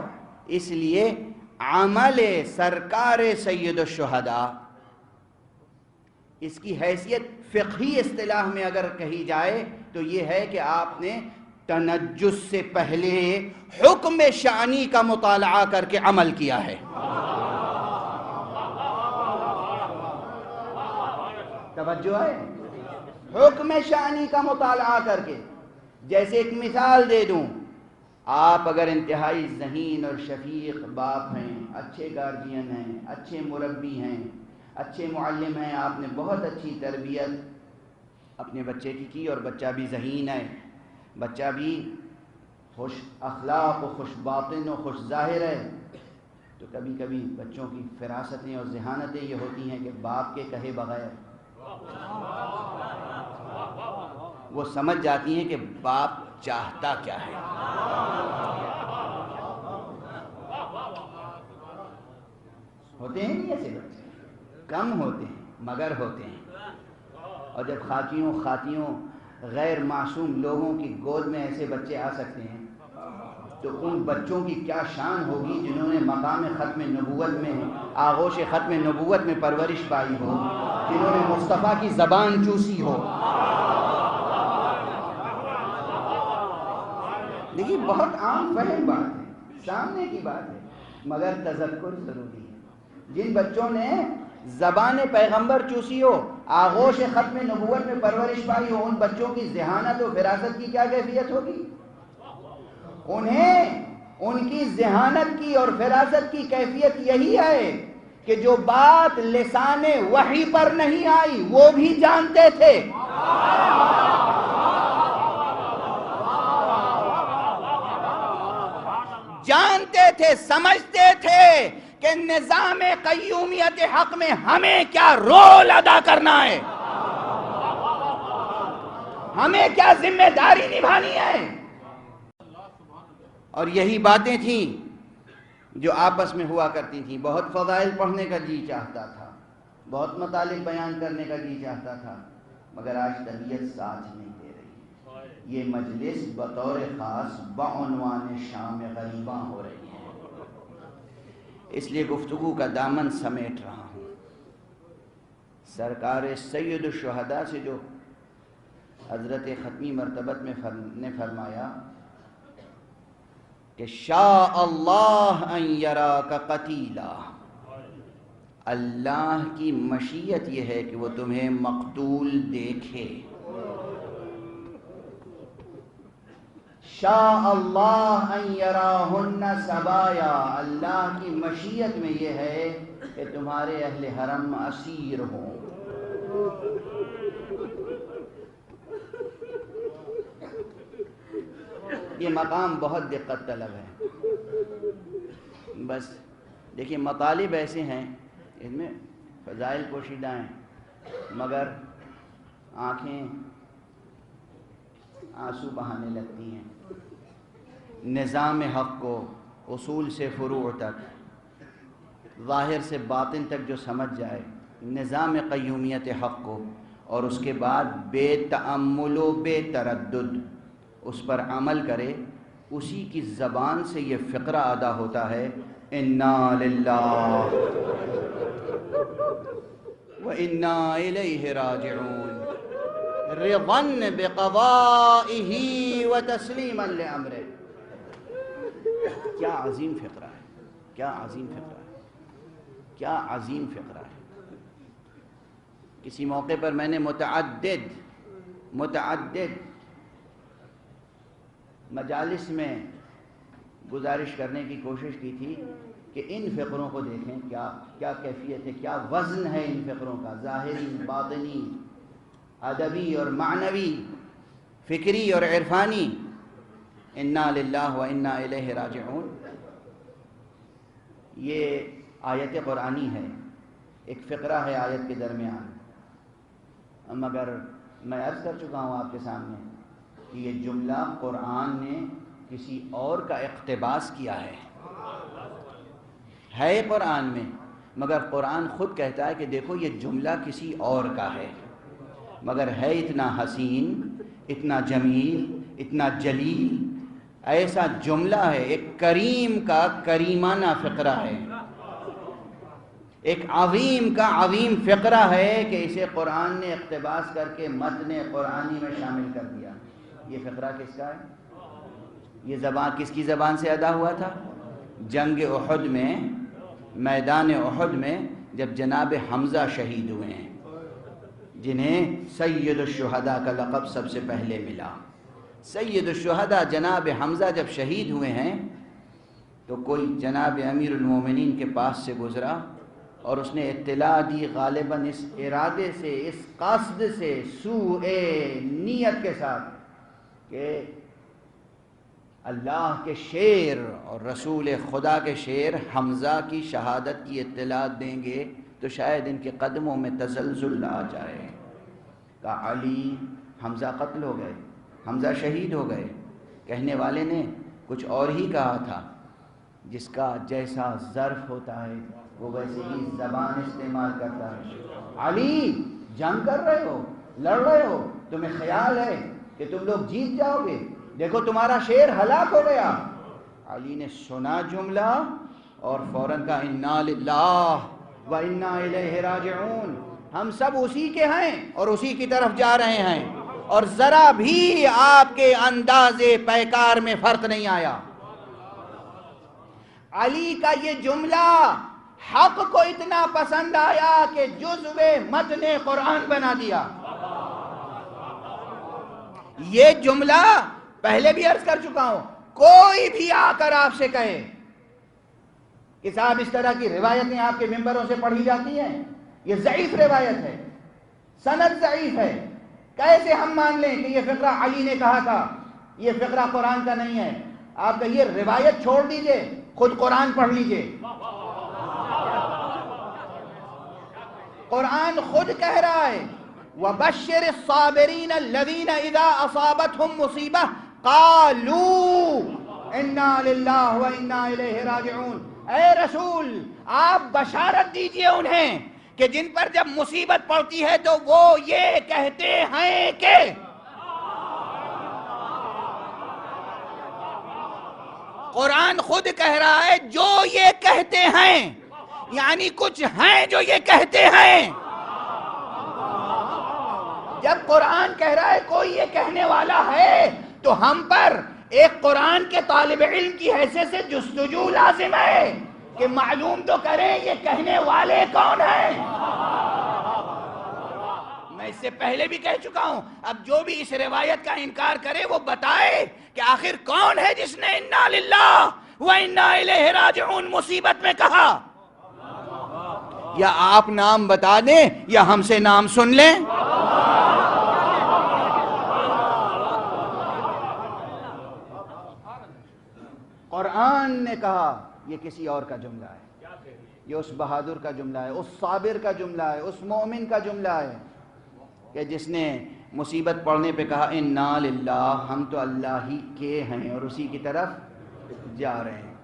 اس لیے عمل سرکار سید الشہداء، اس کی حیثیت فقہی اصطلاح میں اگر کہی جائے تو یہ ہے کہ آپ نے تنجس سے پہلے حکم شأنی کا مطالعہ کر کے عمل کیا ہے۔ توجہ ہے؟ حکم شأنی کا مطالعہ کر کے۔ جیسے ایک مثال دے دوں، آپ اگر انتہائی ذہین اور شفیق باپ ہیں، اچھے گارجین ہیں، اچھے مربی ہیں، اچھے معلم ہیں، آپ نے بہت اچھی تربیت اپنے بچے کی اور بچہ بھی ذہین ہے، بچہ بھی خوش اخلاق و خوش باطن و خوش ظاہر ہے، تو کبھی کبھی بچوں کی فراستیں اور ذہانتیں یہ ہوتی ہیں کہ باپ کے کہے بغیر وہ سمجھ جاتی ہیں کہ باپ چاہتا کیا ہے۔ ہوتے ہیں نہیں ایسے بچے، کم ہوتے ہیں مگر ہوتے ہیں، اور جب خاتیوں غیر معصوم لوگوں کی گود میں ایسے بچے آ سکتے ہیں تو ان بچوں کی کیا شان ہوگی جنہوں نے مقام ختم نبوت میں، آغوش ختم نبوت میں پرورش پائی ہو، جنہوں نے مصطفیٰ کی زبان چوسی ہو۔ دیکھیے بہت عام فہم بات ہے، سامنے کی بات ہے، مگر تذکر ضروری ہے۔ جن بچوں نے زبان پیغمبر چوسی ہو، آغوش ختم نبوت میں پرورش پائی ہو، ان بچوں کی ذہانت و فراست کی کیا کیفیت ہوگی؟ انہیں ان کی ذہانت کی اور فراست کی کیفیت یہی ہے کہ جو بات لسان وحی پر نہیں آئی وہ بھی جانتے تھے، جانتے تھے، سمجھتے تھے کہ نظام قیومیت حق میں ہمیں کیا رول ادا کرنا ہے، ہمیں کیا ذمہ داری نبھانی ہے۔ اور یہی باتیں تھیں جو آپس میں ہوا کرتی تھیں۔ بہت فضائل پڑھنے کا جی چاہتا تھا، بہت مطالب بیان کرنے کا جی چاہتا تھا، مگر آج طبیعت ساتھ نہیں دے رہی۔ یہ مجلس بطور خاص بعنوان شام غریباں ہو رہی ہے، اس لیے گفتگو کا دامن سمیٹ رہا ہوں۔ سرکار سید الشہداء سے جو حضرت ختمی مرتبت میں نے فرمایا کہ شاء اللہ ان یراک قتیلا، اللہ کی مشیت یہ ہے کہ وہ تمہیں مقتول دیکھے۔ شاء اللہ ان یراہن سبایا، اللہ کی مشیت میں یہ ہے کہ تمہارے اہل حرم اسیر ہوں۔ یہ مقام بہت دقت طلب ہے. بس دیکھیے مطالب ایسے ہیں ان میں فضائل پوشیدہ ہیں مگر آنکھیں آنسو بہانے لگتی ہیں. نظام حق کو اصول سے فروع تک، ظاہر سے باطن تک جو سمجھ جائے نظام قیومیت حق کو، اور اس کے بعد بے تأمل و بے تردد اس پر عمل کرے، اسی کی زبان سے یہ فقرہ ادا ہوتا ہے انا للہ و انا الیہ راجعون رضا بقضائہ و تسلیما لامرہ. کیا عظیم فقرہ ہے، کیا عظیم فقرہ ہے، کیا عظیم فقرہ ہے. کسی موقع پر میں نے متعدد مجالس میں گزارش کرنے کی کوشش کی تھی کہ ان فقروں کو دیکھیں کیا کیفیت ہے، کیا وزن ہے ان فقروں کا، ظاہری، باطنی، ادبی اور معنوی، فکری اور عرفانی. انا للہ و انا الیہ راجعون یہ آیت قرآنی ہے، ایک فقرہ ہے آیت کے درمیان. مگر میں عرض کر چکا ہوں آپ کے سامنے کہ یہ جملہ قرآن نے کسی اور کا اقتباس کیا ہے قرآن میں، مگر قرآن خود کہتا ہے کہ دیکھو یہ جملہ کسی اور کا ہے، مگر ہے اتنا حسین، اتنا جمیل، اتنا جلیل، ایسا جملہ ہے، ایک کریم کا کریمانہ فقرہ ہے، ایک عظیم کا عظیم فقرہ ہے کہ اسے قرآن نے اقتباس کر کے متن قرآنی میں شامل کر دیا. یہ فقرہ کس کا ہے؟ یہ زبان کس کی زبان سے ادا ہوا تھا؟ جنگ احد میں، میدان احد میں جب جناب حمزہ شہید ہوئے ہیں، جنہیں سید الشہداء کا لقب سب سے پہلے ملا. سید الشہداء جناب حمزہ جب شہید ہوئے ہیں تو کوئی جناب امیر المومنین کے پاس سے گزرا اور اس نے اطلاع دی غالباً اس ارادے سے، اس قصد سے، سوء نیت کے ساتھ کہ اللہ کے شیر اور رسول خدا کے شیر حمزہ کی شہادت کی اطلاع دیں گے تو شاید ان کے قدموں میں تزلزل آ جائے. کہا علی حمزہ قتل ہو گئے، حمزہ شہید ہو گئے. کہنے والے نے کچھ اور ہی کہا تھا، جس کا جیسا ظرف ہوتا ہے وہ ویسے ہی زبان استعمال کرتا ہے. علی جنگ کر رہے ہو، لڑ رہے ہو، تمہیں خیال ہے کہ تم لوگ جیت جاؤ گے، دیکھو تمہارا شیر ہلاک ہو گیا. علی نے سنا جملہ اور فوراً کہا انا للہ و انا الیہ راجعون، ہم سب اسی کے ہیں اور اسی کی طرف جا رہے ہیں، اور ذرا بھی آپ کے انداز پیکار میں فرق نہیں آیا. علی کا یہ جملہ حق کو اتنا پسند آیا کہ جزو متن قرآن بنا دیا. یہ جملہ پہلے بھی عرض کر چکا ہوں، کوئی بھی آ کر آپ سے کہے کہ صاحب اس طرح کی روایتیں آپ کے ممبروں سے پڑھی جاتی ہیں، یہ ضعیف روایت ہے، سند ضعیف ہے، کیسے ہم مان لیں کہ یہ فقرہ علی نے کہا تھا، یہ فقرہ قرآن کا نہیں ہے؟ آپ کہیے روایت چھوڑ دیجئے، خود قرآن پڑھ لیجئے. قرآن خود کہہ رہا ہے وَبَشِّرِ الصَّابِرِينَ الَّذِينَ إِذَا أَصَابَتْهُمْ مُصِيبَةٌ قَالُوا إِنَّا لِلَّهِ وَإِنَّا إِلَيْهِ رَاجِعُونَ. اے رسول آپ بشارت دیجئے انہیں کہ جن پر جب مصیبت پڑتی ہے تو وہ یہ کہتے ہیں کہ قرآن خود کہہ رہا ہے جو یہ کہتے ہیں، یعنی کچھ ہیں جو یہ کہتے ہیں. جب قرآن کہہ رہا ہے کوئی یہ کہنے والا ہے تو ہم پر ایک قرآن کے طالب علم کی حیثیت سے جستجو لازم ہے کہ معلوم تو کریں یہ کہنے والے کون ہیں. میں اس سے پہلے بھی کہہ چکا ہوں، اب جو بھی اس روایت کا انکار کرے وہ بتائے کہ آخر کون ہے جس نے انا للہ و انا الیہ راجعون مصیبت میں کہا. یا آپ نام بتا دیں یا ہم سے نام سن لیں. قرآن نے کہا یہ کسی اور کا جملہ ہے، یہ اس بہادر کا جملہ ہے، اس صابر کا جملہ ہے، اس مومن کا جملہ ہے کہ جس نے مصیبت پڑنے پہ کہا انا للہ، ہم تو اللہ ہی کے ہیں اور اسی کی طرف جا رہے ہیں۔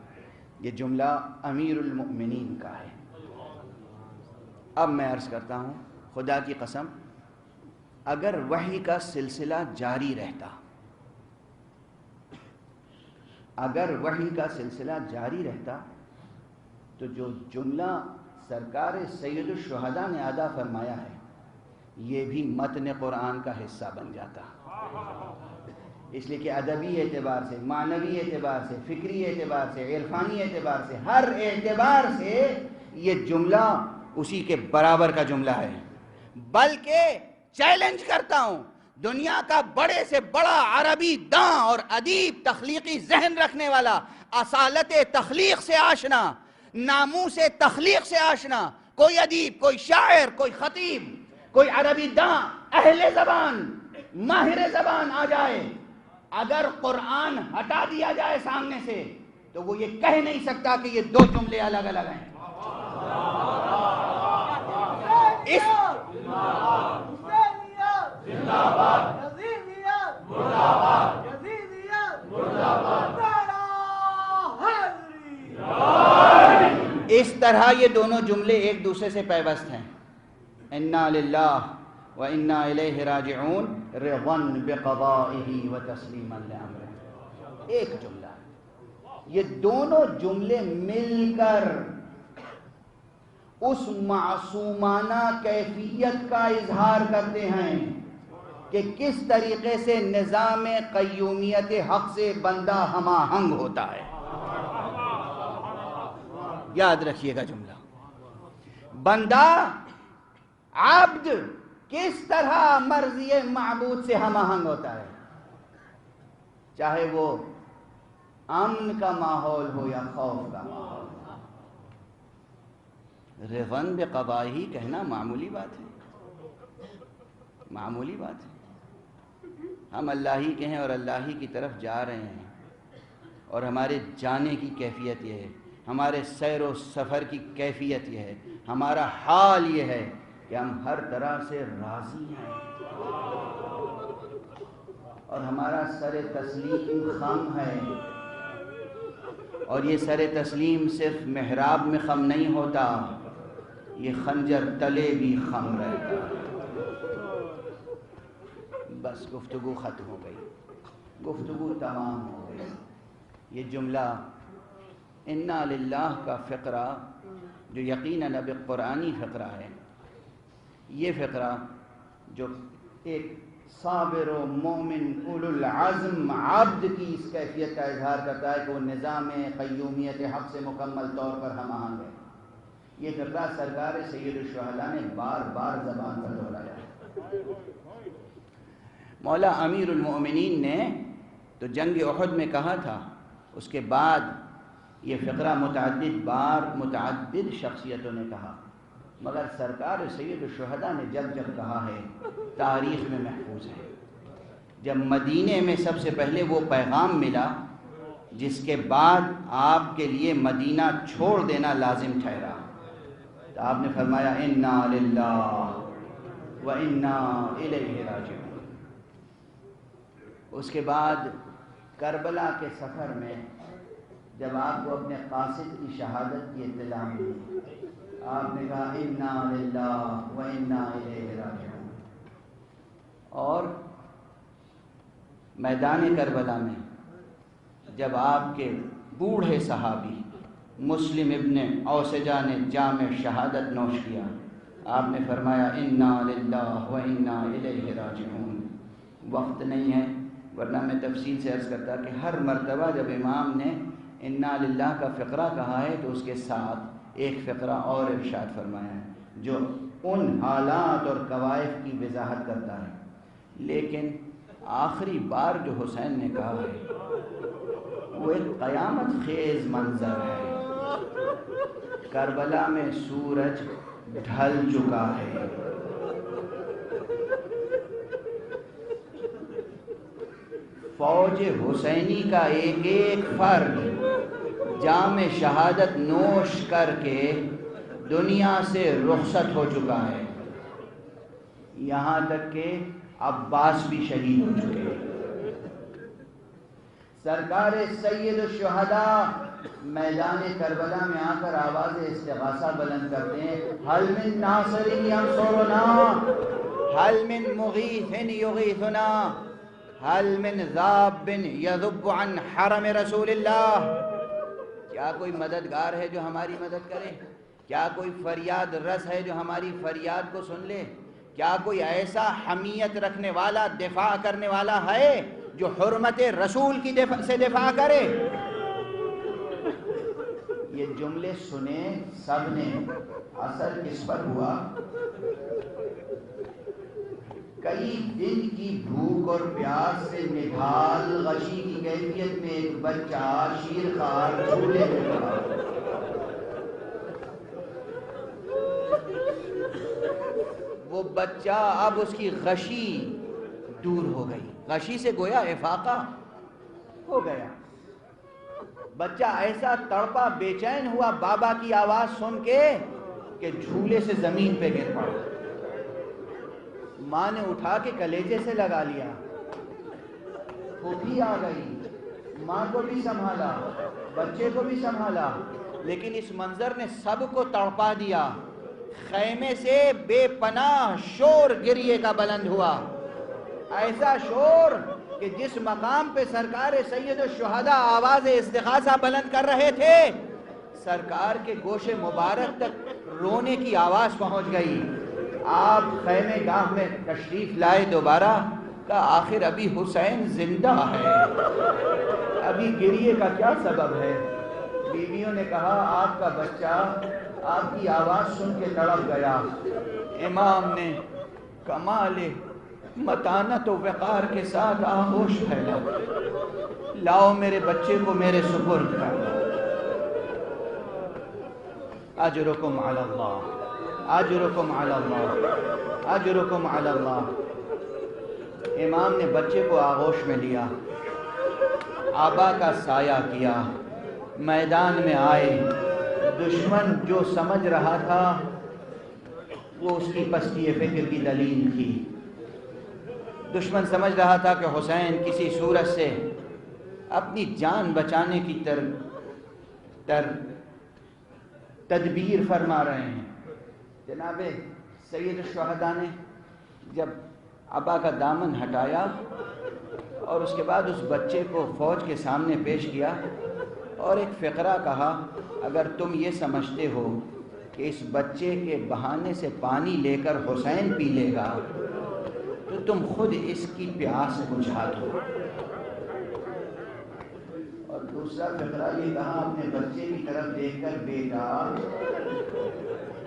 یہ جملہ امیر المؤمنین کا ہے۔ اب میں عرض کرتا ہوں، خدا کی قسم اگر وحی کا سلسلہ جاری رہتا، اگر وحی کا سلسلہ جاری رہتا تو جو جملہ سرکار سید الشہداء نے ادا فرمایا ہے یہ بھی متن قرآن کا حصہ بن جاتا، اس لیے کہ ادبی اعتبار سے، معنوی اعتبار سے، فکری اعتبار سے، عرفانی اعتبار سے، ہر اعتبار سے یہ جملہ اسی کے برابر کا جملہ ہے۔ بلکہ چیلنج کرتا ہوں، دنیا کا بڑے سے بڑا عربی داں اور ادیب، تخلیقی ذہن رکھنے والا، اصالت تخلیق سے آشنا، ناموس تخلیق سے آشنا، کوئی ادیب، کوئی شاعر، کوئی خطیب، کوئی عربی داں، اہل زبان، ماہر زبان آ جائے، اگر قرآن ہٹا دیا جائے سامنے سے تو وہ یہ کہہ نہیں سکتا کہ یہ دو جملے الگ الگ ہیں۔ اس طرح یہ دونوں جملے ایک دوسرے سے پیوست ہیں۔ انا للہ و انا الیہ راجعون رضا بقضائہ و تسلیما لامرہ، ایک جملہ ہے۔ یہ دونوں جملے مل کر اس معصومانہ کیفیت کا اظہار کرتے ہیں کہ کس طریقے سے نظام قیومیت حق سے بندہ ہم آہنگ ہوتا ہے۔ یاد رکھیے گا جملہ، بندہ، عبد کس طرح مرضی معبود سے ہم آہنگ ہوتا ہے، چاہے وہ امن کا ماحول ہو یا خوف کا ماحول۔ رضا بقضائہ کہنا معمولی بات ہے، معمولی بات ہے۔ ہم اللہ ہی کے ہیں اور اللہ ہی کی طرف جا رہے ہیں، اور ہمارے جانے کی کیفیت یہ ہے، ہمارے سیر و سفر کی کیفیت یہ ہے، ہمارا حال یہ ہے کہ ہم ہر طرح سے راضی ہیں، اور ہمارا سر تسلیم خم ہے، اور یہ سر تسلیم صرف محراب میں خم نہیں ہوتا، یہ خنجر تلے بھی خم رہتا ہے۔ بس گفتگو ختم ہو گئی، گفتگو تمام ہو گئی۔ یہ جملہ انا للہ کا فقرہ جو یقیناً اب قرآنی فقرہ ہے، یہ فقرہ جو ایک صابر و مومن اولو العزم عبد کی اس کیفیت کا اظہار کرتا ہے کہ وہ نظام قیومیت حق سے مکمل طور پر ہم آہنگ ہے، یہ فقرہ سرکار سید الشہداء نے بار بار زبان پر دہرایا۔ مولا امیر المؤمنین نے تو جنگ احد میں کہا تھا، اس کے بعد یہ فقرہ متعدد بار متعدد شخصیتوں نے کہا، مگر سرکار سید الشہداء نے جب جب کہا ہے تاریخ میں محفوظ ہے۔ جب مدینے میں سب سے پہلے وہ پیغام ملا جس کے بعد آپ کے لیے مدینہ چھوڑ دینا لازم ٹھہرا، تو آپ نے فرمایا انا للہ و انا الیہ راجعون۔ اس کے بعد کربلا کے سفر میں جب آپ کو اپنے قاصد کی شہادت کی اطلاع ملی، آپ نے کہا انا للہ و انا الیہ راجعون۔ اور میدان کربلا میں جب آپ کے بوڑھے صحابی مسلم ابن اوسجہ نے جام شہادت نوش کیا، آپ نے فرمایا انا للہ و انا الیہ راجعون۔ وقت نہیں ہے ورنہ میں تفصیل سے عرض کرتا کہ ہر مرتبہ جب امام نے انا للہ کا فقرہ کہا ہے تو اس کے ساتھ ایک فقرہ اور ارشاد فرمایا ہے جو ان حالات اور کوائف کی وضاحت کرتا ہے، لیکن آخری بار جو حسین نے کہا ہے وہ ایک قیامت خیز منظر ہے۔ کربلا میں سورج ڈھل چکا ہے، فوج حسینی کا ایک ایک فرد جام شہادت نوش کر کے دنیا سے رخصت ہو چکا ہے، یہاں تک کہ عباس بھی شہید ہو چکے ہیں۔ سرکار سید الشہداء میدان کربلا میں آ کر آواز استغاثہ بلند کرتے ہیں، حل من ناصر ینصرنا، حل من مغیث یغیثنا، حل من ذاب یذب عن حرم رسول اللہ۔ کیا کوئی مددگار ہے جو ہماری مدد کرے؟ کیا کوئی فریاد رس ہے جو ہماری فریاد کو سن لے؟ کیا کوئی ایسا حمیت رکھنے والا، دفاع کرنے والا ہے جو حرمت رسول کی سے دفاع کرے؟ یہ جملے سنے سب نے، اثر کس پر ہوا؟ کئی دن کی بھوک اور پیاس سے نڈھال غشی کی کیفیت میں ایک بچہ شیرخوار جھولے میں پڑا۔ وہ بچہ، اب اس کی غشی دور ہو گئی، غشی سے گویا افاقہ ہو گیا۔ بچہ ایسا تڑپا، بے چین ہوا بابا کی آواز سن کے کہ جھولے سے زمین پہ گر پڑا۔ ماں نے اٹھا کے کلیجے سے لگا لیا، پھوپھی آ گئی، ماں کو بھی سنبھالا، بچے کو بھی سنبھالا، لیکن اس منظر نے سب کو تڑپا دیا۔ خیمے سے بے پناہ شور گریے کا بلند ہوا، ایسا شور کہ جس مقام پہ سرکار سید الشہداء آواز استغاثہ بلند کر رہے تھے، سرکار کے گوش مبارک تک رونے کی آواز پہنچ گئی۔ آپ خیمے گاہ میں تشریف لائے دوبارہ، کہا آخر ابھی حسین زندہ ہے، ابھی گریے کا کیا سبب ہے؟ بیویوں نے کہا آپ کا بچہ آپ کی آواز سن کے تڑپ گیا۔ امام نے کمال متانت و وقار کے ساتھ آغوش پھیلا، لاؤ میرے بچے کو میرے سپرد کر دو، اجرکم علی اللہ، اجرکم علی اللہ، اجرکم علی اللہ۔ امام نے بچے کو آغوش میں لیا، آبا کا سایہ کیا، میدان میں آئے۔ دشمن جو سمجھ رہا تھا وہ اس کی پستی فکر کی دلیل تھی۔ دشمن سمجھ رہا تھا کہ حسین کسی صورت سے اپنی جان بچانے کی تدبیر فرما رہے ہیں۔ جناب سید الشہداء نے جب ابا کا دامن ہٹایا اور اس کے بعد اس بچے کو فوج کے سامنے پیش کیا اور ایک فقرہ کہا، اگر تم یہ سمجھتے ہو کہ اس بچے کے بہانے سے پانی لے کر حسین پی لے گا تو تم خود اس کی پیاس بجھا دو۔ اور دوسرا فقرہ یہ کہا اپنے بچے کی طرف دیکھ کر، بیٹا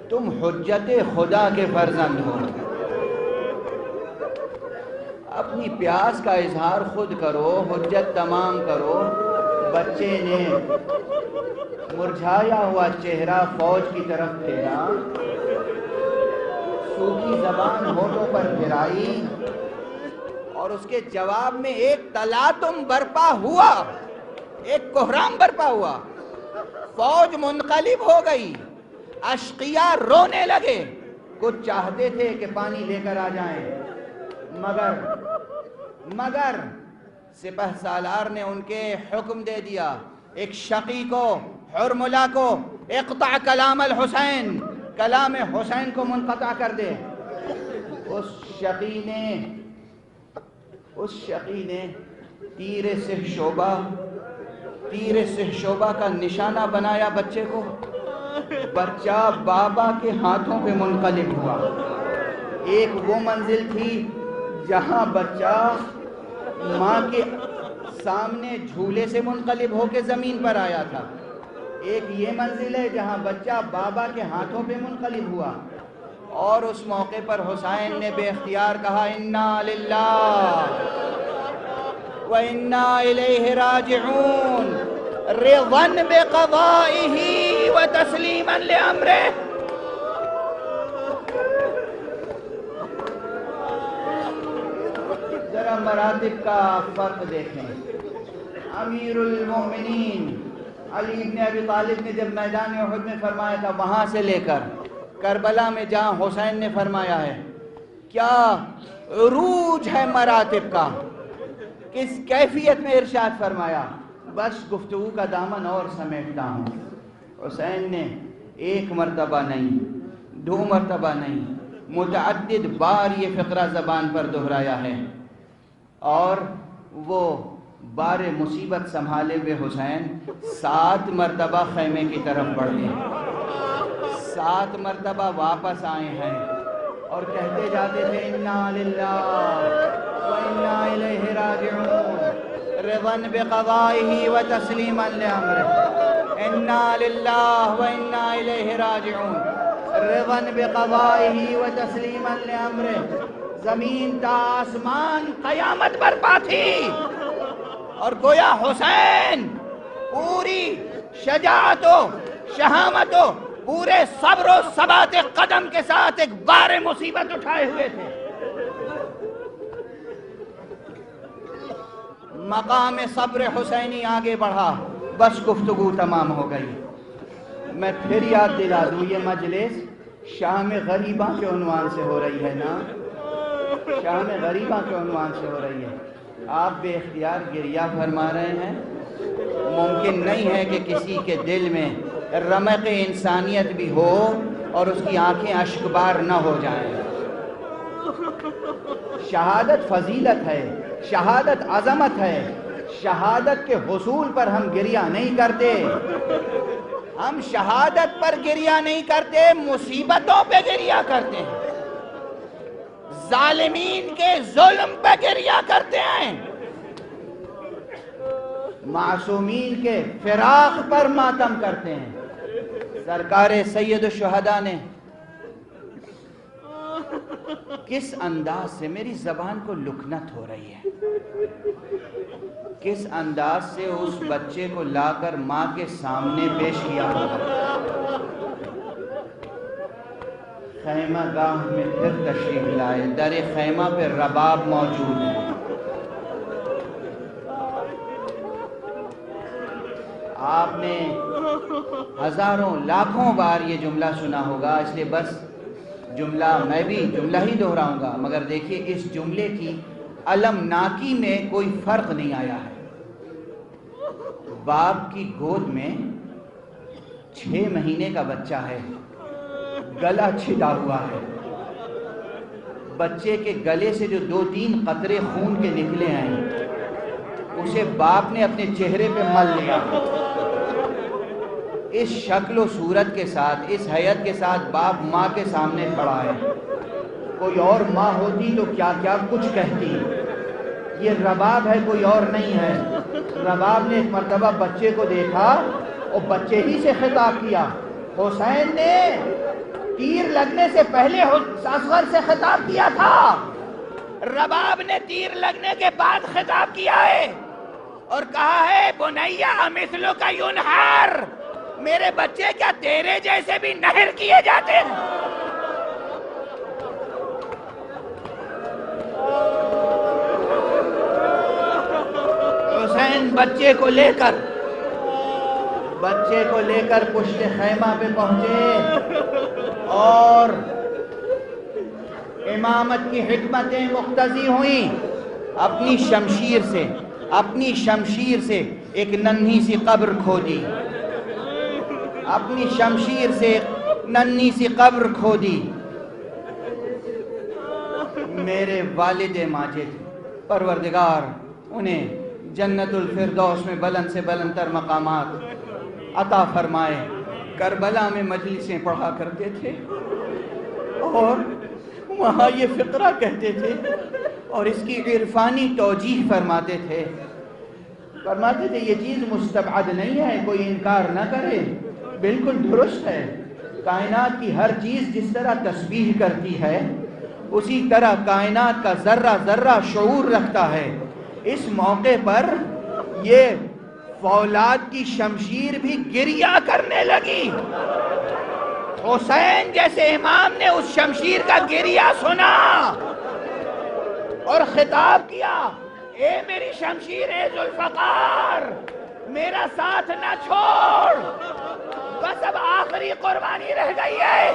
تم حجت خدا کے فرزند ہو، اپنی پیاس کا اظہار خود کرو، حجت تمام کرو۔ بچے نے مرجھایا ہوا چہرہ فوج کی طرف پھیرا، سوکھی زبان ہونٹوں پر پھرائی، اور اس کے جواب میں ایک تلاطم برپا ہوا، ایک کوہرام برپا ہوا۔ فوج منقلب ہو گئی، اشقیاء رونے لگے، کچھ چاہتے تھے کہ پانی لے کر آ جائیں، مگر سپہ سالار نے ان کے حکم دے دیا، ایک شقی کو، حرملہ کو، اقطع کلام الحسین، کلام حسین کو منقطع کر دے۔ اس شقی نے تیر سہ شعبہ کا نشانہ بنایا بچے کو، بچہ بابا کے ہاتھوں پہ منقلب ہوا۔ ایک وہ منزل تھی جہاں بچہ ماں کے سامنے جھولے سے منقلب ہو کے زمین پر آیا تھا، ایک یہ منزل ہے جہاں بچہ بابا کے ہاتھوں پہ منقلب ہوا۔ اور اس موقع پر حسین نے بے اختیار کہا، انا للہ و انا الیہ راجعون، رضا بقضائہ و تسلیما لامرہ۔ ذرا مراتب کا فرق دیکھیں۔ امیر المومنین علی ابن ابی طالب نے جب میدان احد میں فرمایا تھا، وہاں سے لے کر کربلا میں جہاں حسین نے فرمایا ہے، کیا عروج ہے مراتب کا، کس کیفیت میں ارشاد فرمایا، بس گفتگو کا دامن اور سمیٹتا ہوں۔ حسین نے ایک مرتبہ نہیں، 2 مرتبہ نہیں، متعدد بار یہ فقرہ زبان پر دہرایا ہے، اور وہ بار مصیبت سنبھالے ہوئے حسین 7 مرتبہ خیمے کی طرف بڑھے، 7 مرتبہ واپس آئے ہیں اور کہتے جاتے تھے انا للہ و انا الیہ راجعون رضا بقضائہ و تسلیما لامرہ، انا للہ و انا الیہ راجعون رضا بقضائہ و تسلیما لامرہ۔ زمین تا آسمان قیامت برپا تھی اور گویا حسین پوری شجاعت و شہامت و پورے صبر و ثبات قدم کے ساتھ ایک بار مصیبت اٹھائے ہوئے تھے۔ مقام صبر حسینی آگے بڑھا، بس گفتگو تمام ہو گئی۔ میں پھر یاد دلا دوں، یہ مجلس شام غریبہ کے عنوان سے ہو رہی ہے نا، شام غریبہ کے عنوان سے ہو رہی ہے۔ آپ بے اختیار گریہ فرما رہے ہیں۔ ممکن نہیں ہے کہ کسی کے دل میں رمق انسانیت بھی ہو اور اس کی آنکھیں اشکبار نہ ہو جائیں۔ شہادت فضیلت ہے، شہادت عظمت ہے، شہادت کے حصول پر ہم گریہ نہیں کرتے، ہم شہادت پر گریہ نہیں کرتے، مصیبتوں پہ گریہ کرتے ہیں، ظالمین کے ظلم پہ گریہ کرتے ہیں، معصومین کے فراق پر ماتم کرتے ہیں۔ سرکار سید الشہداء نے کس انداز سے، میری زبان کو لکنت ہو رہی ہے، کس انداز سے اس بچے کو لا کر ماں کے سامنے پیش کیا ہوگا۔ خیمہ گاہ میں پھر تشریف لائے، در خیمہ پہ رباب موجود ہے۔ آپ نے ہزاروں لاکھوں بار یہ جملہ سنا ہوگا، اس لیے بس جملہ میں بھی جملہ ہی دہراؤں گا، مگر دیکھیے اس جملے کی المناکی میں کوئی فرق نہیں آیا ہے۔ باپ کی گود میں 6 مہینے کا بچہ ہے، گلا چھدا ہوا ہے، بچے کے گلے سے جو 2-3 قطرے خون کے نکلے ہیں اسے باپ نے اپنے چہرے پہ مل لیا۔ اس شکل و صورت کے ساتھ، اس حیت کے ساتھ باپ ماں کے سامنے کھڑا ہے۔ کوئی اور ماں ہوتی تو کیا کیا کچھ کہتی۔ یہ رباب ہے، کوئی اور نہیں ہے۔ رباب نے ایک مرتبہ بچے کو دیکھا اور بچے ہی سے خطاب کیا۔ حسین نے تیر لگنے سے پہلے اصغر سے خطاب کیا تھا، رباب نے تیر لگنے کے بعد خطاب کیا ہے اور کہا ہے بنیا مثلک ینحر، میرے بچے کیا تیرے جیسے بھی نہر کیے جاتے ہیں؟ حسین بچے کو لے کر پشت خیمہ پہ پہنچے اور امامت کی حکمتیں مقتضی ہوئیں۔ اپنی شمشیر سے ایک ننھی سی قبر کھودی، اپنی شمشیر سے ننھی سی قبر کھودی۔ میرے والد ماجد پروردگار انہیں جنت الفردوس میں بلند سے بلند تر مقامات عطا فرمائے۔ کربلا میں مجلسیں پڑھا کرتے تھے اور وہاں یہ فقرہ کہتے تھے اور اس کی عرفانی توجیہ فرماتے تھے۔ یہ چیز مستبعد نہیں ہے، کوئی انکار نہ کرے، بالکل درست ہے۔ کائنات کی ہر چیز جس طرح تسبیح کرتی ہے اسی طرح کائنات کا ذرہ ذرہ شعور رکھتا ہے۔ اس موقع پر یہ فولاد کی شمشیر بھی گریہ کرنے لگی۔ حسین جیسے امام نے اس شمشیر کا گریہ سنا اور خطاب کیا، اے میری شمشیر ذوالفقار، میرا ساتھ نہ چھوڑ، بس اب آخری قربانی رہ گئی ہے۔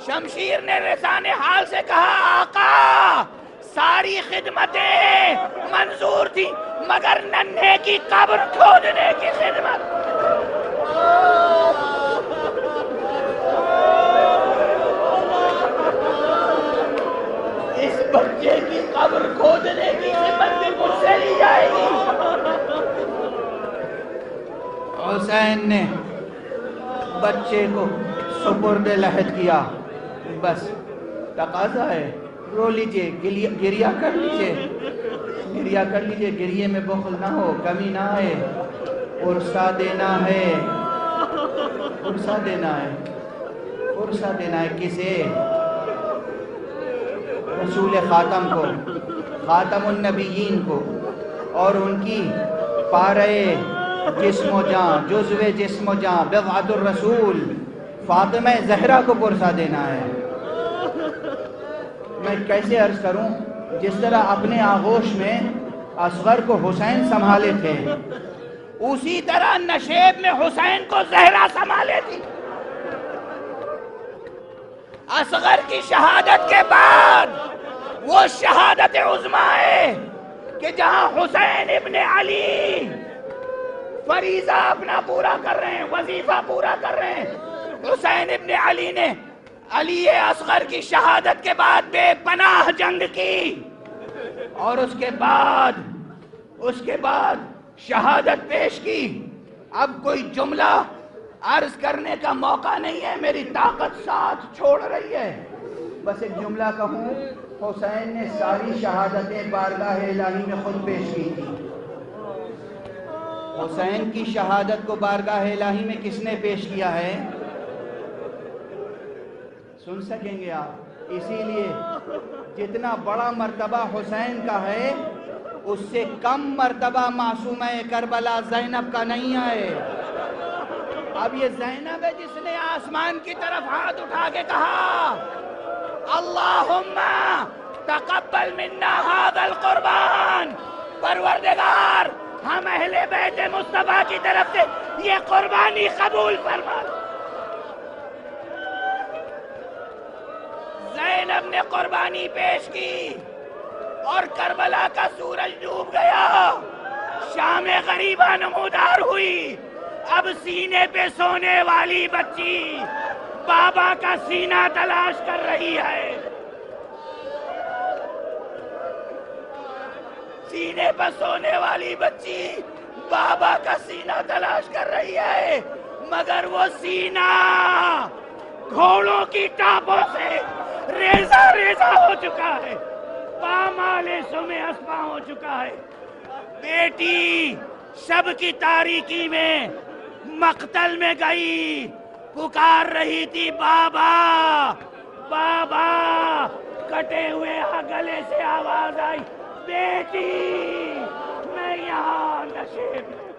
شمشیر نے لسان حال سے کہا آقا ساری خدمتیں منظور تھی مگر ننھے کی قبر کھودنے کی خدمت۔ اس بچے کی قبر کھودنے کی خدمت بھی مجھ سے لی جائے گی۔ حسین نے بچے کو سپرد لحد کیا، بس تقاضا ہے رو لیجئے، گریہ کر لیجئے، گریہ کر لیجئے، گریے میں بخل نہ ہو، کمی نہ آئے، عرصہ دینا ہے، عرصہ دینا ہے، عرصہ دینا ہے کسے؟ رسول خاتم کو، خاتم النبیین کو، اور ان کی پارے جسم و جان، جزو جسم و جان، بضعۃ الرسول فاطمہ زہرا کو پرسا دینا ہے۔ میں کیسے عرض کروں، جس طرح اپنے آغوش میں اصغر کو حسین سنبھالے تھے، اسی طرح نشیب میں حسین کو زہرا سنبھالے تھی۔ اصغر کی شہادت کے بعد وہ شہادت عظمیٰ ہے کہ جہاں حسین ابن علی فریضہ اپنا پورا کر رہے ہیں، وظیفہ پورا کر رہے ہیں، حسین ابن علی نے علی اصغر کی شہادت کے بعد بے پناہ جنگ کی، اور اس کے بعد شہادت پیش کی۔ اب کوئی جملہ عرض کرنے کا موقع نہیں ہے، میری طاقت ساتھ چھوڑ رہی ہے، بس ایک جملہ کہوں، حسین نے ساری شہادتیں بارگاہ الہی میں خود پیش کی تھی۔ حسین کی شہادت کو بارگاہ الہی میں کس نے پیش کیا ہے؟ سن سکیں گے آپ؟ اسی لیے جتنا بڑا مرتبہ حسین کا ہے اس سے کم مرتبہ معصومہ کربلا زینب کا نہیں ہے۔ اب یہ زینب ہے جس نے آسمان کی طرف ہاتھ اٹھا کے کہا اللہم تقبل منا ھذا القربان، پروردگار ہم اہل بیت مصطفیٰ کی طرف سے یہ قربانی قبول فرما۔ زینب نے قربانی پیش کی اور کربلا کا سورج ڈوب گیا، شام غریبہ نمودار ہوئی۔ اب سینے پہ سونے والی بچی بابا کا سینہ تلاش کر رہی ہے، سینے پہ سونے والی بچی بابا کا سینہ تلاش کر رہی ہے، مگر وہ سینہ گھوڑوں کی ٹاپوں سے ریزہ ریزہ ہو چکا ہے، پامال سمے اسپاں ہو چکا ہے۔ بیٹی شب کی تاریکی میں مقتل میں گئی، پکار رہی تھی بابا بابا، کٹے ہوئے گلے سے آواز آئی بیٹی میں یہاں نشیب میں